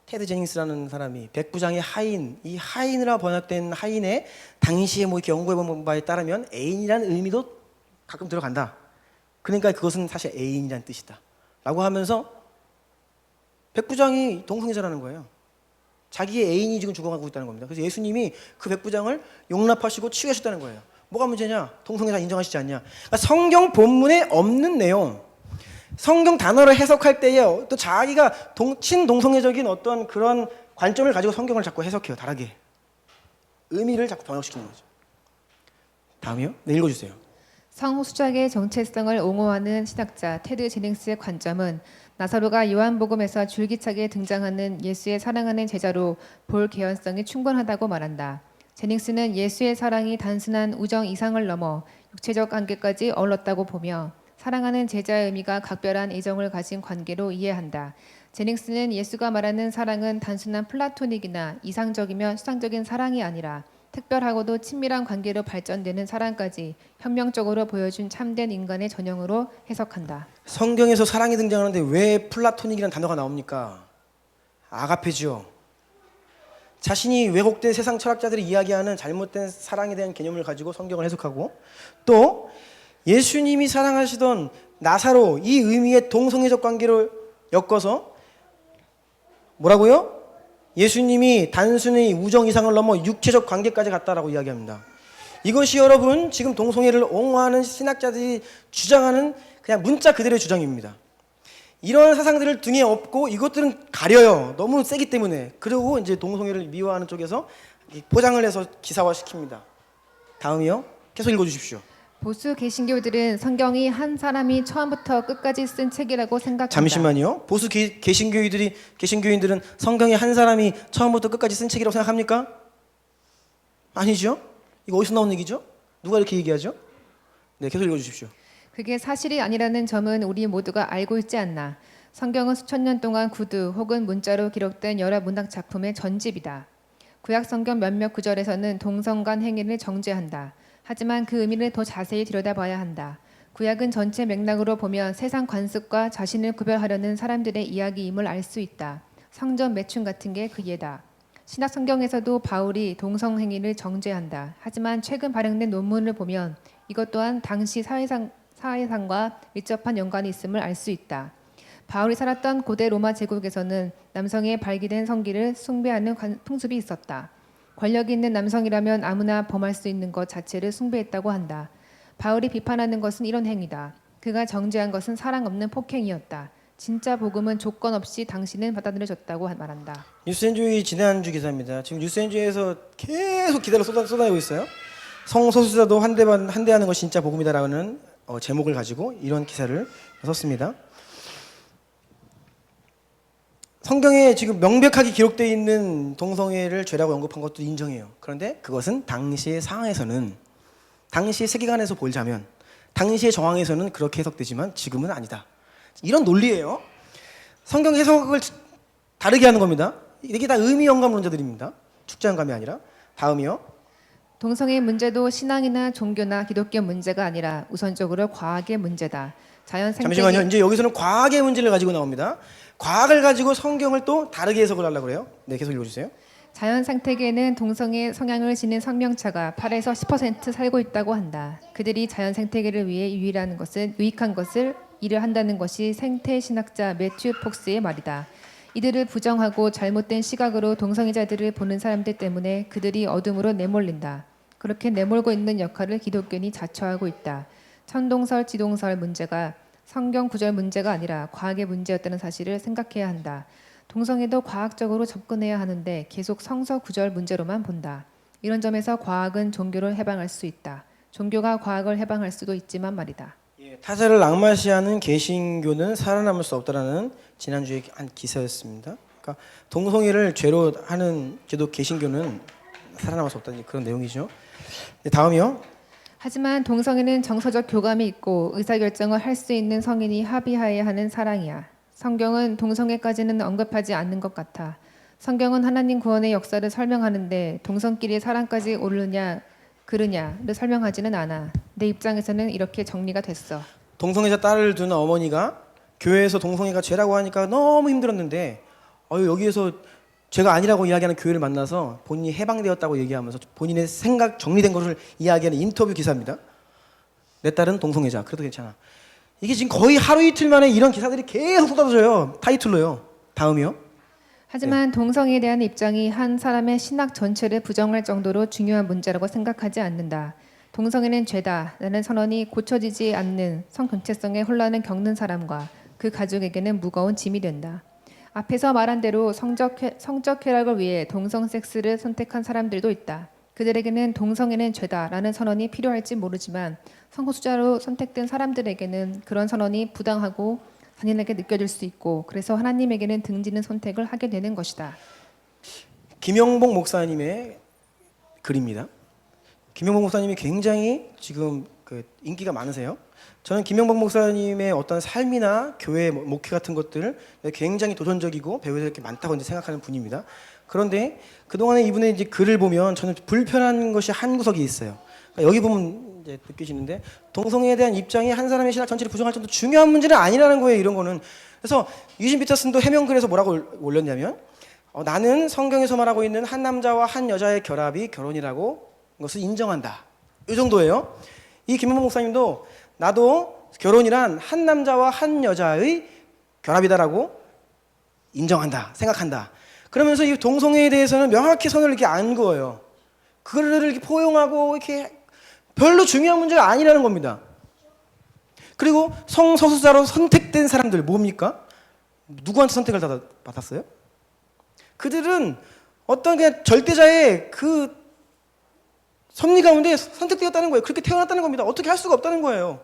테드 제닝스라는 사람이 백부장의 하인, 이 하인이라 번역된 하인의 당시에 뭐 이렇게 연구해본 바에 따르면 애인이라는 의미도 가끔 들어간다. 그러니까 그것은 사실 애인이라는 뜻이다 라고 하면서 백부장이 동성애자라는 거예요. 자기의 애인이 지금 죽어가고 있다는 겁니다. 그래서 예수님이 그 백부장을 용납하시고 치유하셨다는 거예요. 뭐가 문제냐? 동성애자 인정하시지 않냐? 그러니까 성경 본문에 없는 내용, 성경 단어를 해석할 때에 또 자기가 친동성애적인 어떤 그런 관점을 가지고 성경을 자꾸 해석해요. 다르게 의미를 자꾸 번역시키는 거죠. 다음이요? 네, 읽어주세요. 성수작의 정체성을 옹호하는 신학자 테드 제닝스의 관점은 나사로가 요한복음에서 줄기차게 등장하는 예수의 사랑하는 제자로 볼 개연성이 충분하다고 말한다. 제닝스는 예수의 사랑이 단순한 우정 이상을 넘어 육체적 관계까지 어울렀다고 보며 사랑하는 제자의 의미가 각별한 애정을 가진 관계로 이해한다. 제닝스는 예수가 말하는 사랑은 단순한 플라토닉이나 이상적이며 수상적인 사랑이 아니라 특별하고도 친밀한 관계로 발전되는 사랑까지 혁명적으로 보여준 참된 인간의 전형으로 해석한다. 성경에서 사랑이 등장하는데 왜 플라토닉이라는 단어가 나옵니까? 아가페죠. 자신이 왜곡된 세상 철학자들이 이야기하는 잘못된 사랑에 대한 개념을 가지고 성경을 해석하고 또 예수님이 사랑하시던 나사로 이 의미의 동성애적 관계를 엮어서 뭐라고요? 예수님이 단순히 우정 이상을 넘어 육체적 관계까지 갔다라고 이야기합니다. 이것이 여러분 지금 동성애를 옹호하는 신학자들이 주장하는 그냥 문자 그대로의 주장입니다. 이런 사상들을 등에 업고 이것들은 가려요. 너무 세기 때문에. 그리고 이제 동성애를 미화하는 쪽에서 포장을 해서 기사화시킵니다. 다음이요. 계속 읽어주십시오. 보수 개신교들은 성경이 한 사람이 처음부터 끝까지 쓴 책이라고 생각한다. 잠시만요. 보수 개신교인들은 성경이 한 사람이 처음부터 끝까지 쓴 책이라고 생각합니까? 아니죠. 이거 어디서 나온 얘기죠? 누가 이렇게 얘기하죠? 네, 계속 읽어주십시오. 그게 사실이 아니라는 점은 우리 모두가 알고 있지 않나. 성경은 수천 년 동안 구두 혹은 문자로 기록된 여러 문학 작품의 전집이다. 구약 성경 몇몇 구절에서는 동성 간 행위를 정죄한다. 하지만 그 의미를 더 자세히 들여다봐야 한다. 구약은 전체 맥락으로 보면 세상 관습과 자신을 구별하려는 사람들의 이야기임을 알 수 있다. 성전 매춘 같은 게 그 예다. 신약 성경에서도 바울이 동성 행위를 정죄한다. 하지만 최근 발행된 논문을 보면 이것 또한 당시 사회상과 밀접한 연관이 있음을 알 수 있다. 바울이 살았던 고대 로마 제국에서는 남성의 발기된 성기를 숭배하는 풍습이 있었다. 권력이 있는 남성이라면 아무나 범할 수 있는 것 자체를 숭배했다고 한다. 바울이 비판하는 것은 이런 행위다. 그가 정죄한 것은 사랑 없는 폭행이었다. 진짜 복음은 조건 없이 당신은 받아들여졌다고 말한다. 뉴스엔조이 지난주 기사입니다. 지금 뉴스엔조이에서 계속 기사를 쏟아내고 있어요. 성소수자도 환대하는 것이 진짜 복음이다라는 제목을 가지고 이런 기사를 썼습니다. 성경에 지금 명백하게 기록되어 있는 동성애를 죄라고 언급한 것도 인정해요. 그런데 그것은 당시의 상황에서는, 당시의 세계관에서 보자면, 당시의 정황에서는 그렇게 해석되지만 지금은 아니다. 이런 논리예요. 성경 해석을 다르게 하는 겁니다. 이게 다 의미 영감論자들입니다. 축제 영감이 아니라. 다음이요. 동성애 문제도 신앙이나 종교나 기독교 문제가 아니라 우선적으로 과학의 문제다. 잠시만요. 이제 여기서는 과학의 문제를 가지고 나옵니다. 과학을 가지고 성경을 또 다르게 해석을 하려고 그래요. 네, 계속 읽어주세요. 자연 생태계에는 동성애 성향을 지닌 생명체가 8에서 10% 살고 있다고 한다. 그들이 자연 생태계를 위해 유익한 것을 일을 한다는 것이 생태 신학자 매튜 폭스의 말이다. 이들을 부정하고 잘못된 시각으로 동성애자들을 보는 사람들 때문에 그들이 어둠으로 내몰린다. 그렇게 내몰고 있는 역할을 기독교인이 자처하고 있다. 천동설, 지동설 문제가 성경 구절 문제가 아니라 과학의 문제였다는 사실을 생각해야 한다. 동성애도 과학적으로 접근해야 하는데 계속 성서 구절 문제로만 본다. 이런 점에서 과학은 종교를 해방할 수 있다. 종교가 과학을 해방할 수도 있지만 말이다. 타자를 낙마시하는 개신교는 살아남을 수 없다라는 지난주에 한 기사였습니다. 그러니까 동성애를 죄로 하는 제도 개신교는 살아남을 수 없다는 그런 내용이죠. 네, 다음이요. 하지만 동성애는 정서적 교감이 있고 의사결정을 할 수 있는 성인이 합의하에 하는 사랑이야. 성경은 동성애까지는 언급하지 않는 것 같아. 성경은 하나님 구원의 역사를 설명하는데 동성끼리의 사랑까지 옳으냐 그르냐를 설명하지는 않아. 내 입장에서는 이렇게 정리가 됐어. 동성애자 딸을 두는 어머니가 교회에서 동성애가 죄라고 하니까 너무 힘들었는데 여기에서 죄가 아니라고 이야기하는 교회를 만나서 본인이 해방되었다고 얘기하면서 본인의 생각 정리된 것을 이야기하는 인터뷰 기사입니다. 내 딸은 동성애자. 그래도 괜찮아. 이게 지금 거의 하루 이틀 만에 이런 기사들이 계속 쏟아져요. 타이틀로요. 다음이요. 하지만 동성애에 대한 입장이 한 사람의 신학 전체를 부정할 정도로 중요한 문제라고 생각하지 않는다. 동성애는 죄다 라는 선언이 고쳐지지 않는 성 전체성의 혼란을 겪는 사람과 그 가족에게는 무거운 짐이 된다. 앞에서 말한 대로 성적 쾌락을 위해 동성 섹스를 선택한 사람들도 있다. 그들에게는 동성애는 죄다라는 선언이 필요할지 모르지만 성소수자로 선택된 사람들에게는 그런 선언이 부당하고 잔인하게 느껴질 수 있고 그래서 하나님에게는 등지는 선택을 하게 되는 것이다. 김영복 목사님의 글입니다. 김영복 목사님이 굉장히 지금 인기가 많으세요. 저는 김영복 목사님의 어떤 삶이나 교회 목회 같은 것들 굉장히 도전적이고 배워야 될 게 많다고 이제 생각하는 분입니다. 그런데 그동안에 이분의 이제 글을 보면 저는 불편한 것이 한 구석이 있어요. 그러니까 여기 보면 이제 느껴지는데 동성애에 대한 입장이 한 사람의 신학 전체를 부정할 정도 중요한 문제는 아니라는 거예요. 이런 거는. 그래서 유진 피터슨도 해명글에서 뭐라고 올렸냐면 나는 성경에서 말하고 있는 한 남자와 한 여자의 결합이 결혼이라고 것을 인정한다. 이 정도예요. 이 김영복 목사님도 나도 결혼이란 한 남자와 한 여자의 결합이다라고 인정한다, 생각한다. 그러면서 이 동성애에 대해서는 명확히 선을 이렇게 안 그어요. 그거를 이렇게 포용하고 이렇게 별로 중요한 문제가 아니라는 겁니다. 그리고 성소수자로 선택된 사람들 뭡니까? 누구한테 선택을 받았어요? 그들은 어떤 그냥 절대자의 그 섭리 가운데 선택되었다는 거예요. 그렇게 태어났다는 겁니다. 어떻게 할 수가 없다는 거예요.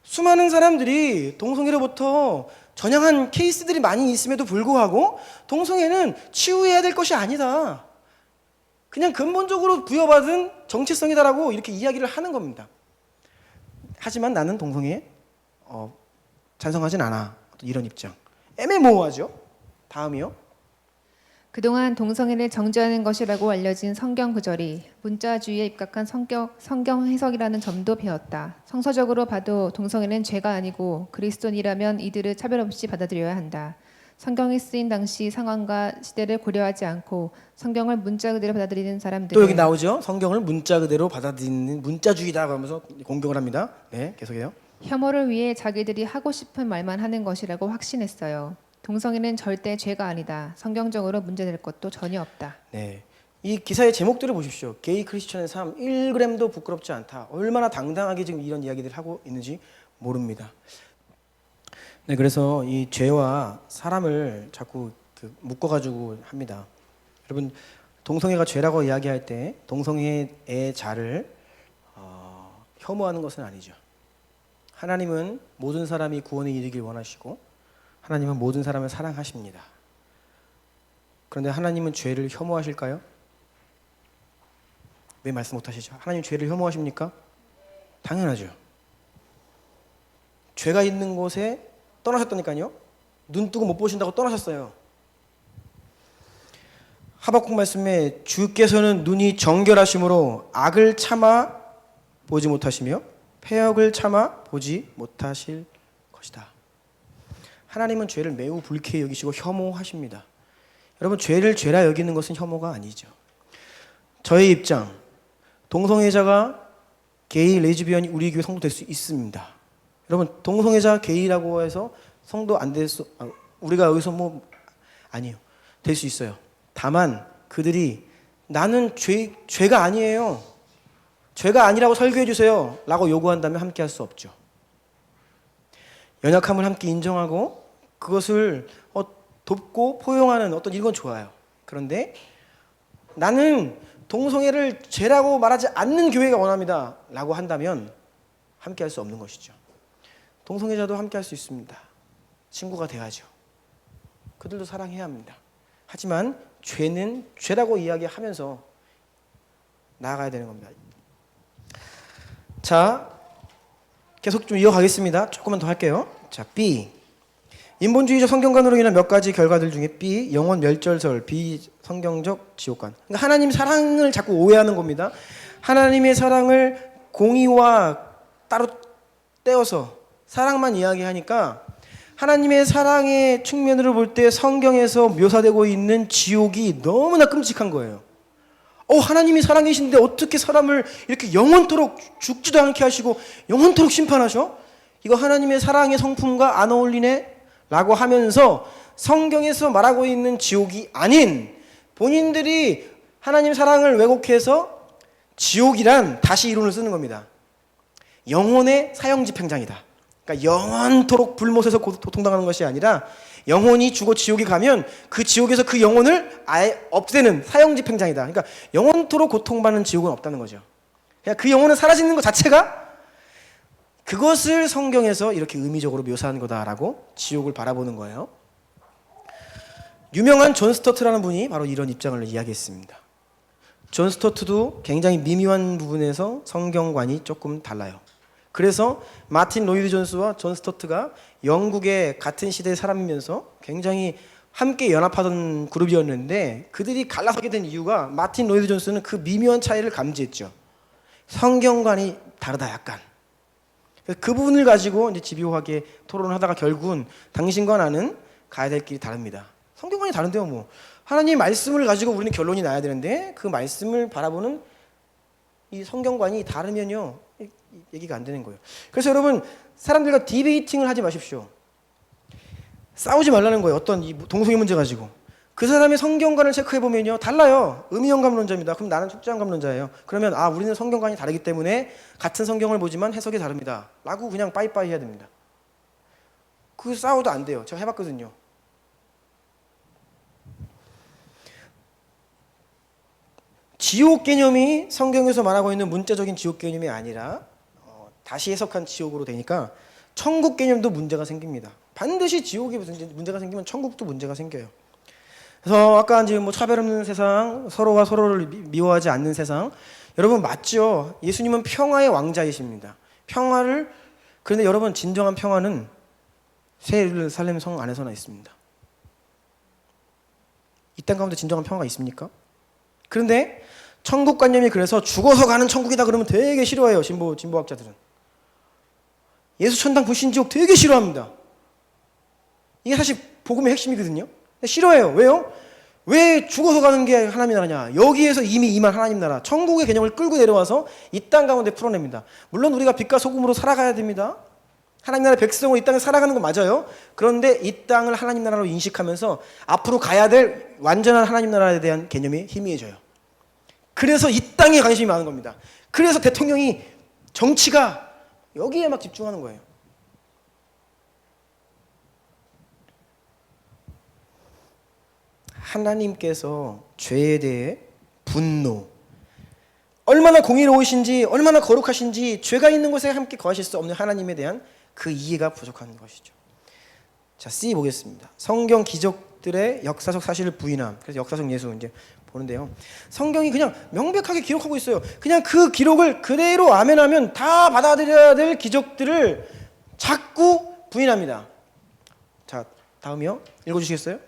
수많은 사람들이 동성애로부터 전향한 케이스들이 많이 있음에도 불구하고 동성애는 치유해야 될 것이 아니다. 그냥 근본적으로 부여받은 정체성이다라고 이렇게 이야기를 하는 겁니다. 하지만 나는 동성애에 찬성하진 않아. 이런 입장. 애매모호하죠. 다음이요. 그동안 동성애를 정죄하는 것이라고 알려진 성경 구절이 문자주의에 입각한 성경 해석이라는 점도 배웠다. 성서적으로 봐도 동성애는 죄가 아니고 그리스도인이라면 이들을 차별 없이 받아들여야 한다. 성경이 쓰인 당시 상황과 시대를 고려하지 않고 성경을 문자 그대로 받아들이는 사람들. 또 여기 나오죠. 성경을 문자 그대로 받아들이는 문자주의다라고 하면서 공격을 합니다. 네, 계속해요. 혐오를 위해 자기들이 하고 싶은 말만 하는 것이라고 확신했어요. 동성애는 절대 죄가 아니다. 성경적으로 문제될 것도 전혀 없다. 네, 이 기사의 제목들을 보십시오. 게이 크리스천의 삶 1g도 부끄럽지 않다. 얼마나 당당하게 지금 이런 이야기들을 하고 있는지 모릅니다. 네, 그래서 이 죄와 사람을 자꾸 묶어가지고 합니다. 여러분, 동성애가 죄라고 이야기할 때 동성애의 자를 혐오하는 것은 아니죠. 하나님은 모든 사람이 구원에 이르길 원하시고 하나님은 모든 사람을 사랑하십니다. 그런데 하나님은 죄를 혐오하실까요? 왜 말씀 못하시죠? 하나님 죄를 혐오하십니까? 당연하죠. 죄가 있는 곳에 떠나셨다니까요. 눈 뜨고 못 보신다고 떠나셨어요. 하박국 말씀에 주께서는 눈이 정결하심으로 악을 참아 보지 못하시며 패역을 참아 보지 못하실 것이다. 하나님은 죄를 매우 불쾌히 여기시고 혐오하십니다. 여러분, 죄를 죄라 여기는 것은 혐오가 아니죠. 저의 입장, 동성애자가 게이, 레즈비언이 우리 교회 성도 될 수 있습니다. 여러분, 동성애자 게이라고 해서 성도 안 될 수, 우리가 여기서 아니에요. 될 수 있어요. 다만 그들이 나는 죄가 아니에요, 죄가 아니라고 설교해 주세요 라고 요구한다면 함께 할 수 없죠. 연약함을 함께 인정하고 그것을 돕고 포용하는 어떤 이런 건 좋아요. 그런데 나는 동성애를 죄라고 말하지 않는 교회가 원합니다 라고 한다면 함께 할 수 없는 것이죠. 동성애자도 함께 할 수 있습니다. 친구가 돼야죠. 그들도 사랑해야 합니다. 하지만 죄는 죄라고 이야기하면서 나아가야 되는 겁니다. 자, 계속 좀 이어가겠습니다. 조금만 더 할게요. 자, B. 인본주의적 성경관으로 인한 몇 가지 결과들 중에 B. 영원 멸절설, 비성경적 지옥관. 그러니까 하나님 사랑을 자꾸 오해하는 겁니다. 하나님의 사랑을 공의와 따로 떼어서 사랑만 이야기하니까 하나님의 사랑의 측면으로 볼 때 성경에서 묘사되고 있는 지옥이 너무나 끔찍한 거예요. 하나님이 사랑이신데 어떻게 사람을 이렇게 영원토록 죽지도 않게 하시고 영원토록 심판하셔? 이거 하나님의 사랑의 성품과 안 어울리네? 라고 하면서 성경에서 말하고 있는 지옥이 아닌 본인들이 하나님 사랑을 왜곡해서 지옥이란 다시 이론을 쓰는 겁니다. 영혼의 사형집행장이다. 그러니까 영원토록 불못에서 고통당하는 것이 아니라 영혼이 죽어 지옥에 가면 그 지옥에서 그 영혼을 아예 없애는 사형집행장이다. 그러니까 영원토록 고통받는 지옥은 없다는 거죠. 그냥 그 영혼은 사라지는 것 자체가 그것을 성경에서 이렇게 의미적으로 묘사한 거다라고 지옥을 바라보는 거예요. 유명한 존 스토트라는 분이 바로 이런 입장을 이야기했습니다. 존 스토트도 굉장히 미묘한 부분에서 성경관이 조금 달라요. 그래서 마틴 로이드 존스와 존 스토트가 영국의 같은 시대의 사람이면서 굉장히 함께 연합하던 그룹이었는데 그들이 갈라서게 된 이유가 마틴 로이드 존스는 그 미묘한 차이를 감지했죠. 성경관이 다르다 약간. 그 부분을 가지고 이제 집요하게 토론을 하다가 결국은 당신과 나는 가야 될 길이 다릅니다. 성경관이 다른데요, 뭐. 하나님의 말씀을 가지고 우리는 결론이 나야 되는데 그 말씀을 바라보는 이 성경관이 다르면요, 얘기가 안 되는 거예요. 그래서 여러분 사람들과 디베이팅을 하지 마십시오. 싸우지 말라는 거예요. 어떤 이 동성애 문제 가지고. 그 사람의 성경관을 체크해 보면요 달라요. 음이영감론자입니다. 그럼 나는 축제영감론자예요. 그러면 우리는 성경관이 다르기 때문에 같은 성경을 보지만 해석이 다릅니다. 라고 그냥 빠이빠이 해야 됩니다. 그 싸워도 안 돼요. 제가 해봤거든요. 지옥 개념이 성경에서 말하고 있는 문자적인 지옥 개념이 아니라 다시 해석한 지옥으로 되니까 천국 개념도 문제가 생깁니다. 반드시 지옥에 문제가 생기면 천국도 문제가 생겨요. 그래서 아까 이제 뭐 차별 없는 세상, 서로가 서로를 미워하지 않는 세상, 여러분 맞죠? 예수님은 평화의 왕자이십니다. 그런데 여러분 진정한 평화는 새 예루살렘 성 안에서나 있습니다. 이 땅 가운데 진정한 평화가 있습니까? 그런데 천국관념이 그래서 죽어서 가는 천국이다 그러면 되게 싫어해요. 진보학자들은. 예수 천당 불신지옥 되게 싫어합니다. 이게 사실 복음의 핵심이거든요. 싫어해요. 왜요? 왜 죽어서 가는 게 하나님 나라냐? 여기에서 이미 임한 하나님 나라, 천국의 개념을 끌고 내려와서 이 땅 가운데 풀어냅니다. 물론 우리가 빛과 소금으로 살아가야 됩니다. 하나님 나라 백성으로 이 땅에 살아가는 거 맞아요. 그런데 이 땅을 하나님 나라로 인식하면서 앞으로 가야 될 완전한 하나님 나라에 대한 개념이 희미해져요. 그래서 이 땅에 관심이 많은 겁니다. 그래서 대통령이 정치가 여기에 막 집중하는 거예요. 하나님께서 죄에 대해 분노, 얼마나 공의로우신지 얼마나 거룩하신지 죄가 있는 곳에 함께 거하실 수 없는 하나님에 대한 그 이해가 부족한 것이죠. 자, C 보겠습니다. 성경 기적들의 역사적 사실을 부인함. 그래서 역사적 예수 이제 보는데요. 성경이 그냥 명백하게 기록하고 있어요. 그냥 그 기록을 그대로 아멘하면 다 받아들여야 될 기적들을 자꾸 부인합니다. 자, 다음이요. 읽어주시겠어요?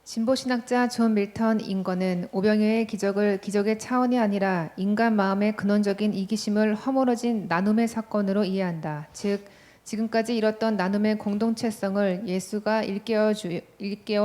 진보신학자 존 밀턴 인거는 오병이어의 기적을 기적의 차원이 아니라 인간 마음의 근원적인 이기심을 허물어진 나눔의 사건으로 이해한다. 즉 지금까지 이뤘던 나눔의 공동체성을 예수가 일깨워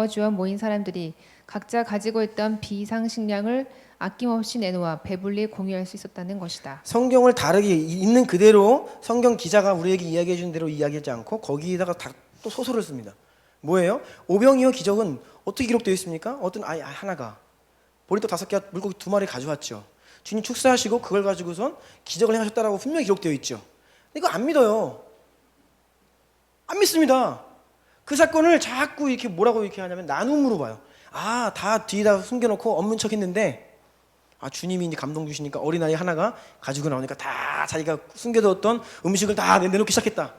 주어 모인 사람들이 각자 가지고 있던 비상식량을 아낌없이 내놓아 배불리 공유할 수 있었다는 것이다. 성경을 다르게 있는 그대로 성경 기자가 우리에게 이야기해 준 대로 이야기하지 않고 거기에다가 또 소설을 씁니다. 뭐예요? 오병이어 기적은 어떻게 기록되어 있습니까? 어떤 아이 하나가 보리떡 5개, 물고기 2마리 가져왔죠. 주님 축사하시고 그걸 가지고선 기적을 행하셨다라고 분명히 기록되어 있죠. 이거 안 믿어요. 안 믿습니다. 그 사건을 자꾸 이렇게 뭐라고 이렇게 하냐면 나눔으로 봐요. 다 뒤에다 숨겨놓고 없는 척했는데 주님이 이제 감동 주시니까 어린아이 하나가 가지고 나오니까 다 자기가 숨겨뒀던 음식을 다 내놓기 시작했다.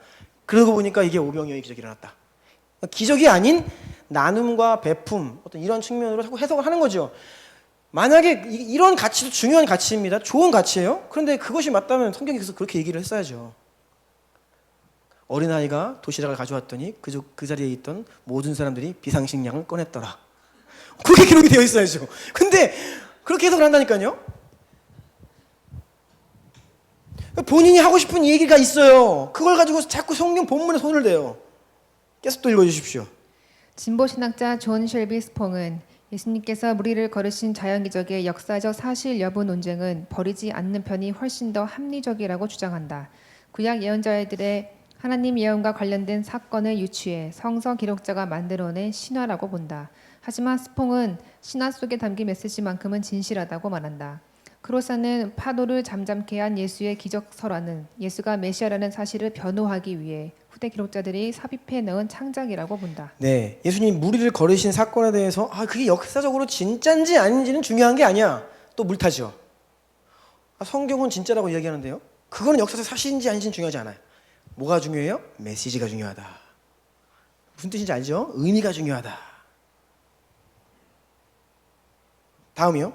그러고 보니까 이게 오병이어의 기적이 일어났다. 기적이 아닌 나눔과 배품 어떤 이런 측면으로 자꾸 해석을 하는 거죠. 만약에 이런 가치도 중요한 가치입니다. 좋은 가치예요. 그런데 그것이 맞다면 성경에서 그렇게 얘기를 했어야죠. 어린아이가 도시락을 가져왔더니 그 자리에 있던 모든 사람들이 비상식량을 꺼냈더라. 그게 기록이 되어 있어야죠. 근데 그렇게 해석을 한다니까요. 본인이 하고 싶은 얘기가 있어요. 그걸 가지고 자꾸 성경 본문에 손을 대요. 계속 또 읽어주십시오. 진보신학자 존 쉘비 스퐁은 예수님께서 무리를 걸으신 자연기적의 역사적 사실 여부 논쟁은 버리지 않는 편이 훨씬 더 합리적이라고 주장한다. 구약 예언자들의 하나님 예언과 관련된 사건을 유추해 성서 기록자가 만들어낸 신화라고 본다. 하지만 스퐁은 신화 속에 담긴 메시지만큼은 진실하다고 말한다. 크로사는 파도를 잠잠케 한 예수의 기적설화는 예수가 메시아라는 사실을 변호하기 위해 후대 기록자들이 삽입해 넣은 창작이라고 본다. 네, 예수님 무리를 걸으신 사건에 대해서 그게 역사적으로 진짜인지 아닌지는 중요한 게 아니야. 또 물타죠. 성경은 진짜라고 이야기하는데요. 그거는 역사적 사실인지 아닌지는 중요하지 않아요. 뭐가 중요해요? 메시지가 중요하다. 무슨 뜻인지 알죠? 의미가 중요하다. 다음이요.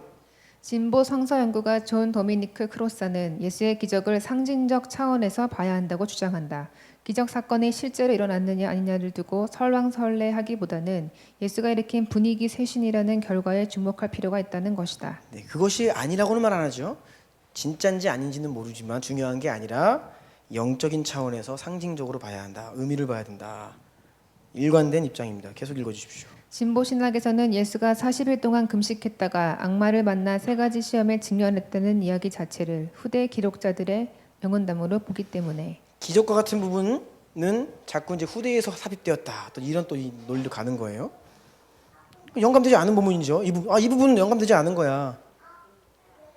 진보 성서 연구가 존 도미니크 크로사는 예수의 기적을 상징적 차원에서 봐야 한다고 주장한다. 기적 사건이 실제로 일어났느냐 아니냐를 두고 설왕설래하기보다는 예수가 일으킨 분위기 쇄신이라는 결과에 주목할 필요가 있다는 것이다. 네, 그것이 아니라고는 말 안 하죠. 진짜인지 아닌지는 모르지만 중요한 게 아니라 영적인 차원에서 상징적으로 봐야 한다. 의미를 봐야 된다. 일관된 입장입니다. 계속 읽어주십시오. 진보신학에서는 예수가 40일 동안 금식했다가 악마를 만나 3가지 시험에 직면했다는 이야기 자체를 후대 기록자들의 영혼담으로 보기 때문에. 기적과 같은 부분은 자꾸 이제 후대에서 삽입되었다. 또 이런 또 이 논리로 가는 거예요. 영감되지 않은 부분이죠. 이 부분은 영감되지 않은 거야.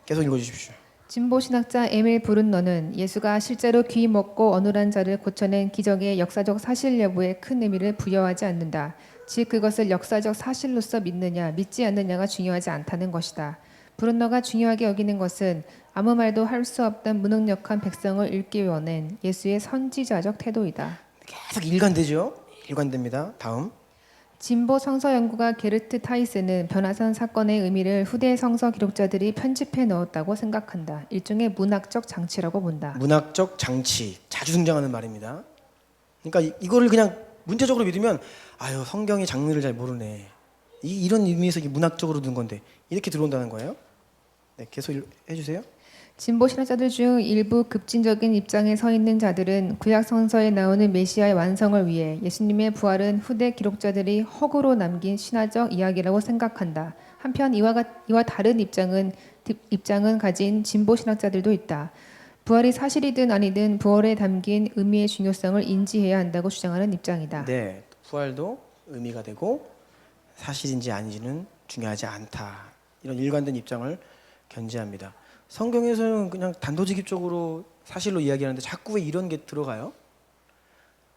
계속 읽어주십시오. 진보 신학자 에밀 브룬너는 예수가 실제로 귀 먹고 어눌한 자를 고쳐낸 기적의 역사적 사실 여부에 큰 의미를 부여하지 않는다. 즉 그것을 역사적 사실로서 믿느냐 믿지 않느냐가 중요하지 않다는 것이다. 브룬너가 중요하게 여기는 것은 아무 말도 할 수 없던 무능력한 백성을 읽기 원한 예수의 선지자적 태도이다. 계속 일관되죠. 일관됩니다. 다음. 진보 성서 연구가 게르트 타이스는 변화산 사건의 의미를 후대 성서 기록자들이 편집해 넣었다고 생각한다. 일종의 문학적 장치라고 본다. 문학적 장치, 자주 등장하는 말입니다. 그러니까 이거를 그냥 문자적으로 믿으면 아유 성경의 장르를 잘 모르네. 이런 의미에서 이게 문학적으로 둔 건데 이렇게 들어온다는 거예요. 네, 계속 해주세요. 진보 신학자들 중 일부 급진적인 입장에 서 있는 자들은 구약 성서에 나오는 메시아의 완성을 위해 예수님의 부활은 후대 기록자들이 허구로 남긴 신화적 이야기라고 생각한다. 한편 이와 다른 입장은 가진 진보 신학자들도 있다. 부활이 사실이든 아니든 부활에 담긴 의미의 중요성을 인지해야 한다고 주장하는 입장이다. 네, 부활도 의미가 되고 사실인지 아닌지는 중요하지 않다. 이런 일관된 입장을 견지합니다. 성경에서는 그냥 단도직입적으로 사실로 이야기하는데 자꾸 왜 이런 게 들어가요?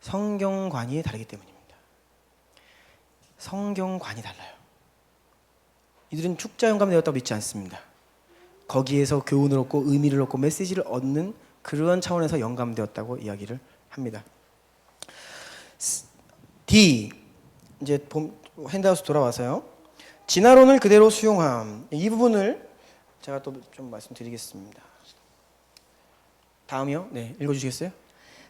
성경관이 다르기 때문입니다. 성경관이 달라요. 이들은 축자 영감되었다고 믿지 않습니다. 거기에서 교훈을 얻고 의미를 얻고 메시지를 얻는 그러한 차원에서 영감되었다고 이야기를 합니다. D 이제 핸드아웃 돌아와서요. 진화론을 그대로 수용함. 이 부분을 제가 또 좀 말씀드리겠습니다. 다음이요. 네, 읽어주시겠어요?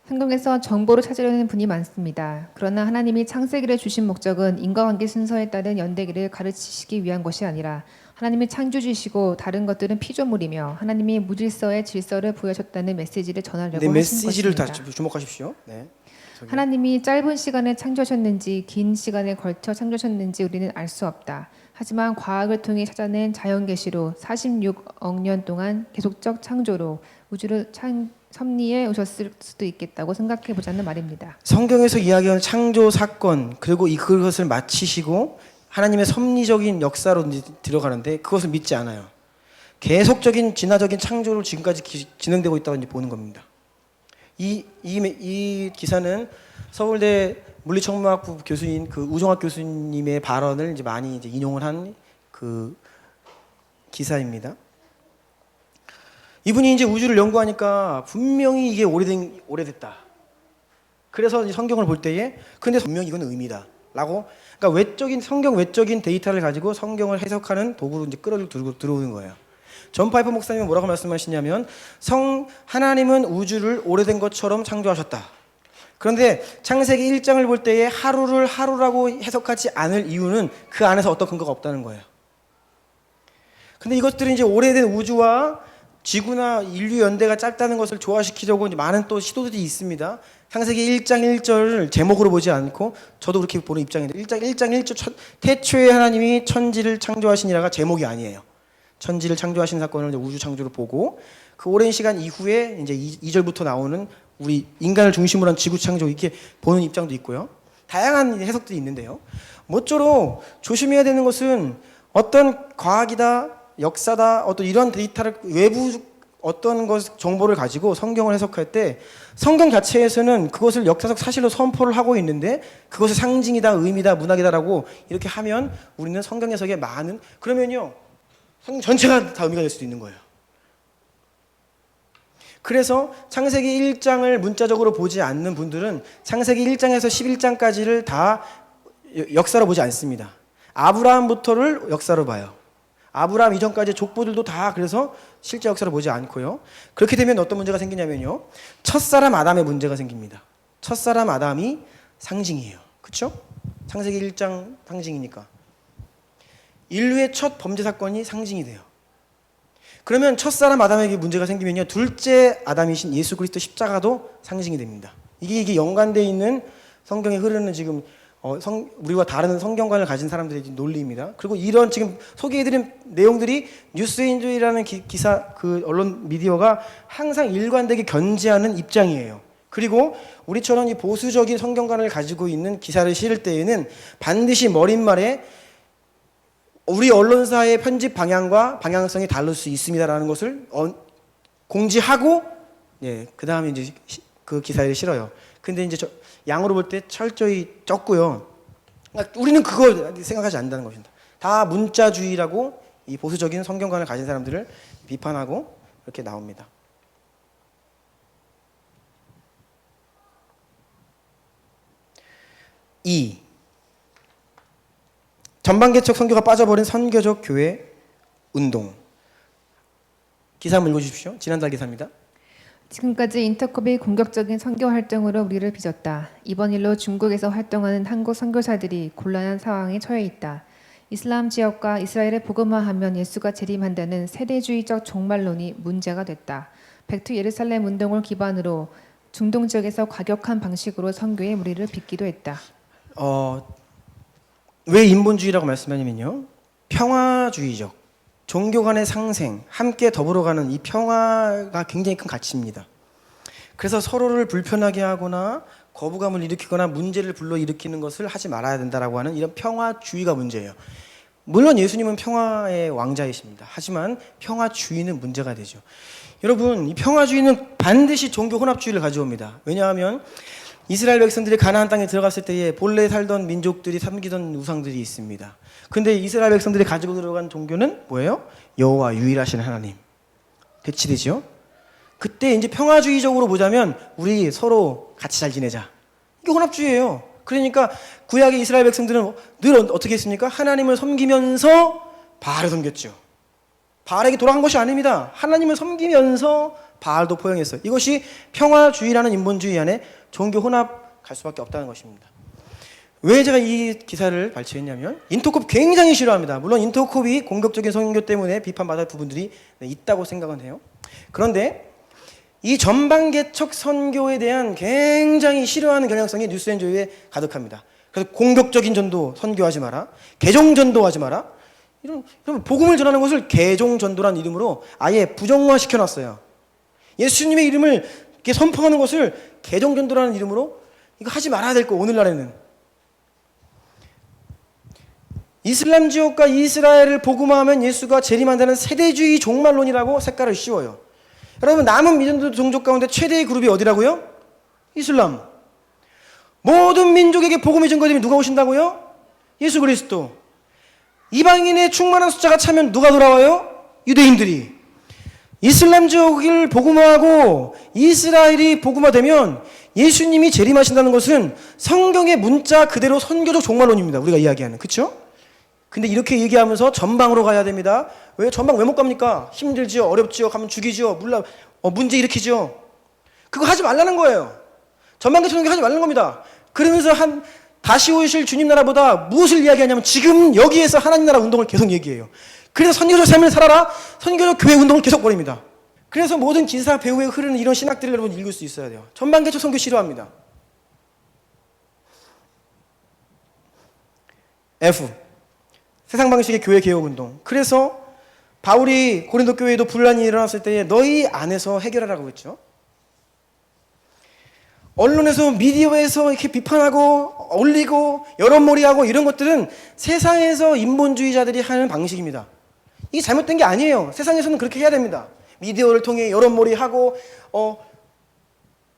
성경에서 정보를 찾으려는 분이 많습니다. 그러나 하나님이 창세기를 주신 목적은 인과관계 순서에 따른 연대기를 가르치시기 위한 것이 아니라 하나님이 창조주시고 다른 것들은 피조물이며 하나님이 무질서의 질서를 부여하셨다는 메시지를 전하려고 하신 메시지를 것입니다. 다 주목하십시오. 네. 하나님이 짧은 시간에 창조하셨는지 긴 시간에 걸쳐 창조하셨는지 우리는 알 수 없다. 하지만 과학을 통해 찾아낸 자연계시로 46억 년 동안 계속적 창조로 우주를 섭리해 오셨을 수도 있겠다고 생각해 보자는 말입니다. 성경에서 이야기하는 창조 사건 그리고 그것을 마치시고 하나님의 섭리적인 역사로 들어가는데 그것을 믿지 않아요. 계속적인 진화적인 창조로 지금까지 진행되고 있다고 이제 보는 겁니다. 이 기사는 서울대 물리천문학부 교수인 그 우종학 교수님의 발언을 이제 많이 이제 인용을 한 그 기사입니다. 이분이 이제 우주를 연구하니까 분명히 이게 오래됐다. 그래서 이제 성경을 볼 때에 근데 분명히 이건 의미다라고 그러니까 성경 외적인 데이터를 가지고 성경을 해석하는 도구로 이제 끌어들고 들어오는 거예요. 존 파이퍼 목사님은 뭐라고 말씀하시냐면 하나님은 우주를 오래된 것처럼 창조하셨다. 그런데 창세기 1장을 볼 때에 하루를 하루라고 해석하지 않을 이유는 그 안에서 어떤 근거가 없다는 거예요. 근데 이것들은 이제 오래된 우주와 지구나 인류 연대가 짧다는 것을 조화시키려고 이제 많은 또 시도들이 있습니다. 창세기 1장 1절을 제목으로 보지 않고 저도 그렇게 보는 입장인데 1장 1절 태초에 하나님이 천지를 창조하시니라가 제목이 아니에요. 천지를 창조하신 사건을 이제 우주 창조로 보고 그 오랜 시간 이후에 이제 2절부터 나오는 우리 인간을 중심으로 한 지구 창조 이렇게 보는 입장도 있고요. 다양한 해석들이 있는데요. 모쪼록 조심해야 되는 것은 어떤 과학이다, 역사다, 어떤 이런 데이터를 외부 어떤 정보를 가지고 성경을 해석할 때 성경 자체에서는 그것을 역사적 사실로 선포를 하고 있는데 그것을 상징이다, 의미다, 문학이다라고 이렇게 하면 우리는 성경 해석에 그러면요 성경 전체가 다 의미가 될 수도 있는 거예요. 그래서 창세기 1장을 문자적으로 보지 않는 분들은 창세기 1장에서 11장까지를 다 역사로 보지 않습니다. 아브라함부터를 역사로 봐요. 아브라함 이전까지 족보들도 다 그래서 실제 역사로 보지 않고요. 그렇게 되면 어떤 문제가 생기냐면요. 첫사람 아담의 문제가 생깁니다. 첫사람 아담이 상징이에요. 그렇죠? 창세기 1장 상징이니까. 인류의 첫 범죄 사건이 상징이 돼요. 그러면 첫사람 아담에게 문제가 생기면요. 둘째 아담이신 예수 그리스도 십자가도 상징이 됩니다. 이게 연관되어 있는 성경에 흐르는 지금 우리와 다른 성경관을 가진 사람들의 논리입니다. 그리고 이런 지금 소개해드린 내용들이 뉴스엔조이라는 기사 그 언론 미디어가 항상 일관되게 견지하는 입장이에요. 그리고 우리처럼 이 보수적인 성경관을 가지고 있는 기사를 실을 때에는 반드시 머릿말에 우리 언론사의 편집 방향과 방향성이 다를 수 있습니다라는 것을 공지하고, 그 다음에 이제 그 기사를 실어요. 근데 이제 양으로 볼 때 철저히 적고요. 그러니까 우리는 그걸 생각하지 않는다는 것입니다. 다 문자주의라고 이 보수적인 성경관을 가진 사람들을 비판하고 이렇게 나옵니다. 전반개척 선교가 빠져버린 선교적 교회 운동. 기사 한번 읽어주십시오. 지난달 기사입니다. 지금까지 인터컵이 공격적인 선교 활동으로 우리를 빚었다. 이번 일로 중국에서 활동하는 한국 선교사들이 곤란한 상황에 처해 있다. 이슬람 지역과 이스라엘을 복음화하면 예수가 재림한다는 세대주의적 종말론이 문제가 됐다. 백투 예루살렘 운동을 기반으로 중동 지역에서 과격한 방식으로 선교의 무리를 빚기도 했다. 왜 인본주의라고 말씀하냐면요, 평화주의적, 종교 간의 상생, 함께 더불어가는 이 평화가 굉장히 큰 가치입니다. 그래서 서로를 불편하게 하거나 거부감을 일으키거나 문제를 불러일으키는 것을 하지 말아야 된다라고 하는 이런 평화주의가 문제예요. 물론 예수님은 평화의 왕자이십니다. 하지만 평화주의는 문제가 되죠. 여러분, 이 평화주의는 반드시 종교 혼합주의를 가져옵니다. 왜냐하면 이스라엘 백성들이 가나안 땅에 들어갔을 때에 본래 살던 민족들이 섬기던 우상들이 있습니다. 근데 이스라엘 백성들이 가지고 들어간 종교는 뭐예요? 여호와 유일하신 하나님. 대치되죠? 그때 이제 평화주의적으로 보자면 우리 서로 같이 잘 지내자. 이게 혼합주의예요. 그러니까 구약의 이스라엘 백성들은 늘 어떻게 했습니까? 하나님을 섬기면서 바알을 섬겼죠. 바알에게 돌아간 것이 아닙니다. 하나님을 섬기면서 바알도 포용했어요. 이것이 평화주의라는 인본주의 안에 종교 혼합 갈 수밖에 없다는 것입니다. 왜 제가 이 기사를 발췌했냐면 인터콥 굉장히 싫어합니다. 물론 인터콥이 공격적인 선교 때문에 비판받을 부분들이 있다고 생각은 해요. 그런데 이 전반개척 선교에 대한 굉장히 싫어하는 경향성이 뉴스엔조이에 가득합니다. 그래서 공격적인 전도 선교하지 마라, 개종 전도하지 마라, 이런 복음을 전하는 것을 개종 전도라는 이름으로 아예 부정화 시켜놨어요. 예수님의 이름을 이렇게 선포하는 것을 개종 전도라는 이름으로 이거 하지 말아야 될 거. 오늘날에는 이슬람 지역과 이스라엘을 복음화하면 예수가 재림한다는 세대주의 종말론이라고 색깔을 씌워요. 여러분, 남은 믿음도 종족 가운데 최대의 그룹이 어디라고요? 이슬람. 모든 민족에게 복음이 전거되면 누가 오신다고요? 예수 그리스도. 이방인의 충만한 숫자가 차면 누가 돌아와요? 유대인들이. 이슬람 지역을 복음화하고 이스라엘이 복음화되면 예수님이 재림하신다는 것은 성경의 문자 그대로 선교적 종말론입니다. 우리가 이야기하는. 그렇죠? 근데 이렇게 얘기하면서 전방으로 가야 됩니다. 왜 전방 왜 못 갑니까? 힘들지요, 어렵지요, 가면 죽이지요, 문제 일으키죠. 그거 하지 말라는 거예요. 전방개척 선교 하지 말라는 겁니다. 그러면서 다시 오실 주님 나라보다 무엇을 이야기하냐면 지금 여기에서 하나님 나라 운동을 계속 얘기해요. 그래서 선교적 삶을 살아라, 선교적 교회 운동을 계속 벌입니다. 그래서 모든 기사 배후에 흐르는 이런 신학들을 여러분 읽을 수 있어야 돼요. 전반개척 선교 싫어합니다. F. 세상 방식의 교회 개혁 운동. 그래서 바울이 고린도 교회에도 분란이 일어났을 때 너희 안에서 해결하라고 했죠. 언론에서 미디어에서 이렇게 비판하고 올리고 여론몰이하고 이런 것들은 세상에서 인본주의자들이 하는 방식입니다. 이게 잘못된 게 아니에요. 세상에서는 그렇게 해야 됩니다. 미디어를 통해 여론몰이하고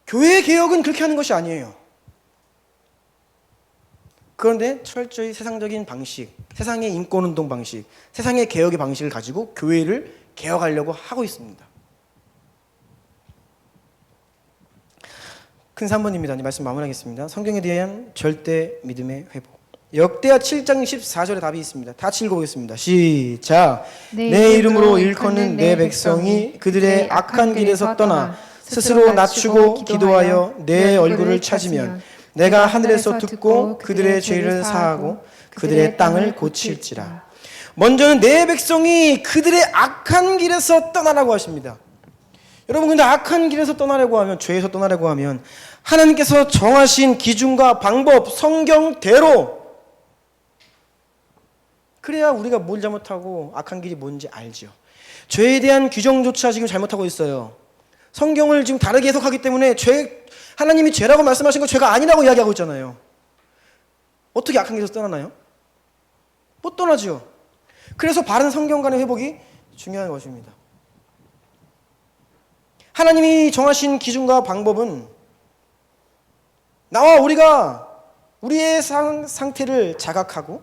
교회 개혁은 그렇게 하는 것이 아니에요. 그런데 철저히 세상적인 방식, 세상의 인권운동 방식, 세상의 개혁의 방식을 가지고 교회를 개혁하려고 하고 있습니다. 큰 3번입니다. 이제 말씀 마무리하겠습니다. 성경에 대한 절대 믿음의 회복. 역대하 7장 14절에 답이 있습니다. 다 같이 읽어보겠습니다. 시작. 내 이름으로 일컫는 내 백성이 그들의 악한 길에서 떠나 스스로 낮추고 기도하여 내 얼굴을 찾으면 내가 하늘에서 듣고 그들의 죄를 사하고 그들의 땅을 고칠지라. 먼저는 내 백성이 그들의 악한 길에서 떠나라고 하십니다. 여러분, 근데 악한 길에서 떠나려고 하면, 죄에서 떠나려고 하면 하나님께서 정하신 기준과 방법, 성경대로, 그래야 우리가 뭘 잘못하고 악한 길이 뭔지 알죠. 죄에 대한 규정조차 지금 잘못하고 있어요. 성경을 지금 다르게 해석하기 때문에 하나님이 죄라고 말씀하신 거 죄가 아니라고 이야기하고 있잖아요. 어떻게 악한 길에서 떠나나요? 못 떠나죠. 그래서 바른 성경 간의 회복이 중요한 것입니다. 하나님이 정하신 기준과 방법은 나와 우리의 상태를 자각하고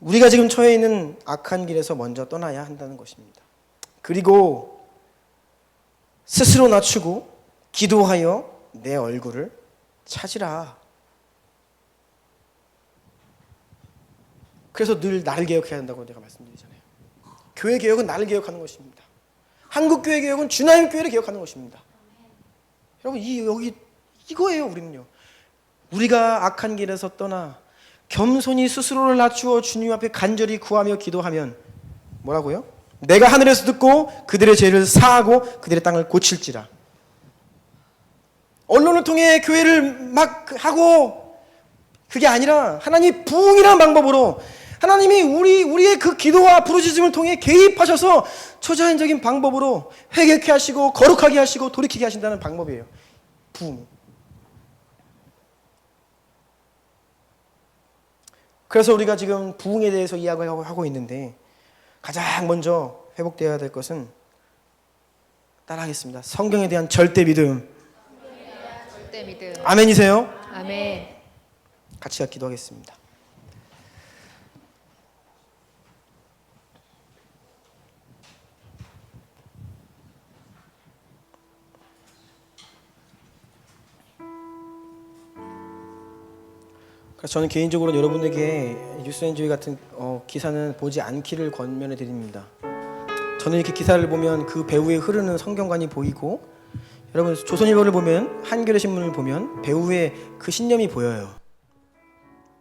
우리가 지금 처해 있는 악한 길에서 먼저 떠나야 한다는 것입니다. 그리고 스스로 낮추고 기도하여 내 얼굴을 찾으라. 그래서 늘 나를 개혁해야 한다고 내가 말씀드리잖아요. 교회 개혁은 나를 개혁하는 것입니다. 한국교회 개혁은 주나님 교회를 개혁하는 것입니다. 여러분, 이거예요. 우리는요, 우리가 악한 길에서 떠나 겸손히 스스로를 낮추어 주님 앞에 간절히 구하며 기도하면 뭐라고요? 내가 하늘에서 듣고 그들의 죄를 사하고 그들의 땅을 고칠지라. 언론을 통해 교회를 막 하고, 그게 아니라 하나님이 부흥이라는 방법으로, 하나님이 우리의 그 기도와 부르짖음을 통해 개입하셔서 초자연적인 방법으로 회개케 하시고 거룩하게 하시고 돌이키게 하신다는 방법이에요. 부흥. 그래서 우리가 지금 부흥에 대해서 이야기하고 있는데, 가장 먼저 회복되어야 될 것은, 따라하겠습니다. 성경에 대한 절대 믿음. 절대 믿음. 아멘이세요? 아멘. 같이 기도하겠습니다. 저는 개인적으로 여러분에게 뉴스엔조이 같은 기사는 보지 않기를 권면해 드립니다. 저는 이렇게 기사를 보면 그 배우의 흐르는 성경관이 보이고, 여러분 조선일보를 보면, 한겨레 신문을 보면 배우의 그 신념이 보여요.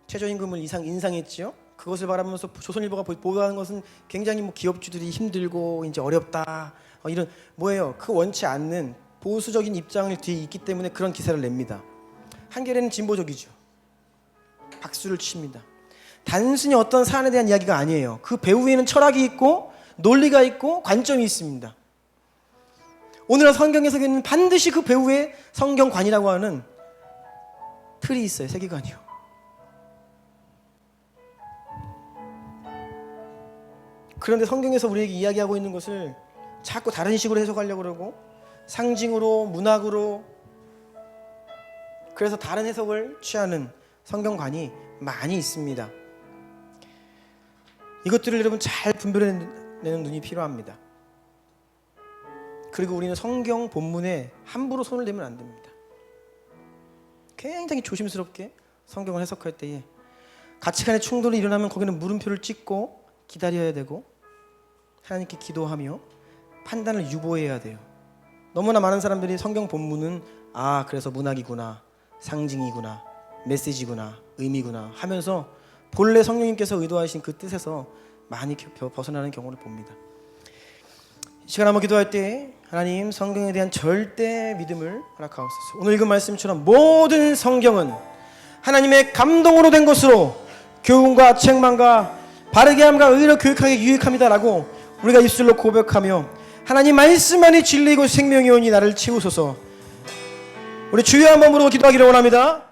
최저임금을 인상했지요. 그것을 바라보면서 조선일보가 보도하는 것은 굉장히 기업주들이 힘들고 이제 어렵다, 이런 뭐예요? 그 원치 않는 보수적인 입장을 뒤에 있기 때문에 그런 기사를 냅니다. 한겨레는 진보적이죠. 박수를 칩니다. 단순히 어떤 사안에 대한 이야기가 아니에요. 그 배우에는 철학이 있고 논리가 있고 관점이 있습니다. 오늘날 성경 해석에는 반드시 그 배우의 성경관이라고 하는 틀이 있어요. 세계관이요. 그런데 성경에서 우리에게 이야기하고 있는 것을 자꾸 다른 식으로 해석하려고 그러고, 상징으로, 문학으로, 그래서 다른 해석을 취하는 성경관이 많이 있습니다. 이것들을 여러분 잘 분별해내는 눈이 필요합니다. 그리고 우리는 성경 본문에 함부로 손을 대면 안 됩니다. 굉장히 조심스럽게 성경을 해석할 때에 가치관의 충돌이 일어나면 거기는 물음표를 찍고 기다려야 되고, 하나님께 기도하며 판단을 유보해야 돼요. 너무나 많은 사람들이 성경 본문은 그래서 문학이구나, 상징이구나, 메시지구나, 의미구나 하면서 본래 성령님께서 의도하신 그 뜻에서 많이 벗어나는 경우를 봅니다. 이 시간 한번 기도할 때 하나님, 성경에 대한 절대 믿음을 허락하옵소서. 오늘 읽은 말씀처럼 모든 성경은 하나님의 감동으로 된 것으로 교훈과 책망과 바르게 함과 의로 교육하게 유익합니다라고 우리가 입술로 고백하며, 하나님 말씀만이 진리이고 생명이오니 나를 채우소서. 우리 주여 한 번으로 기도하기를 원합니다.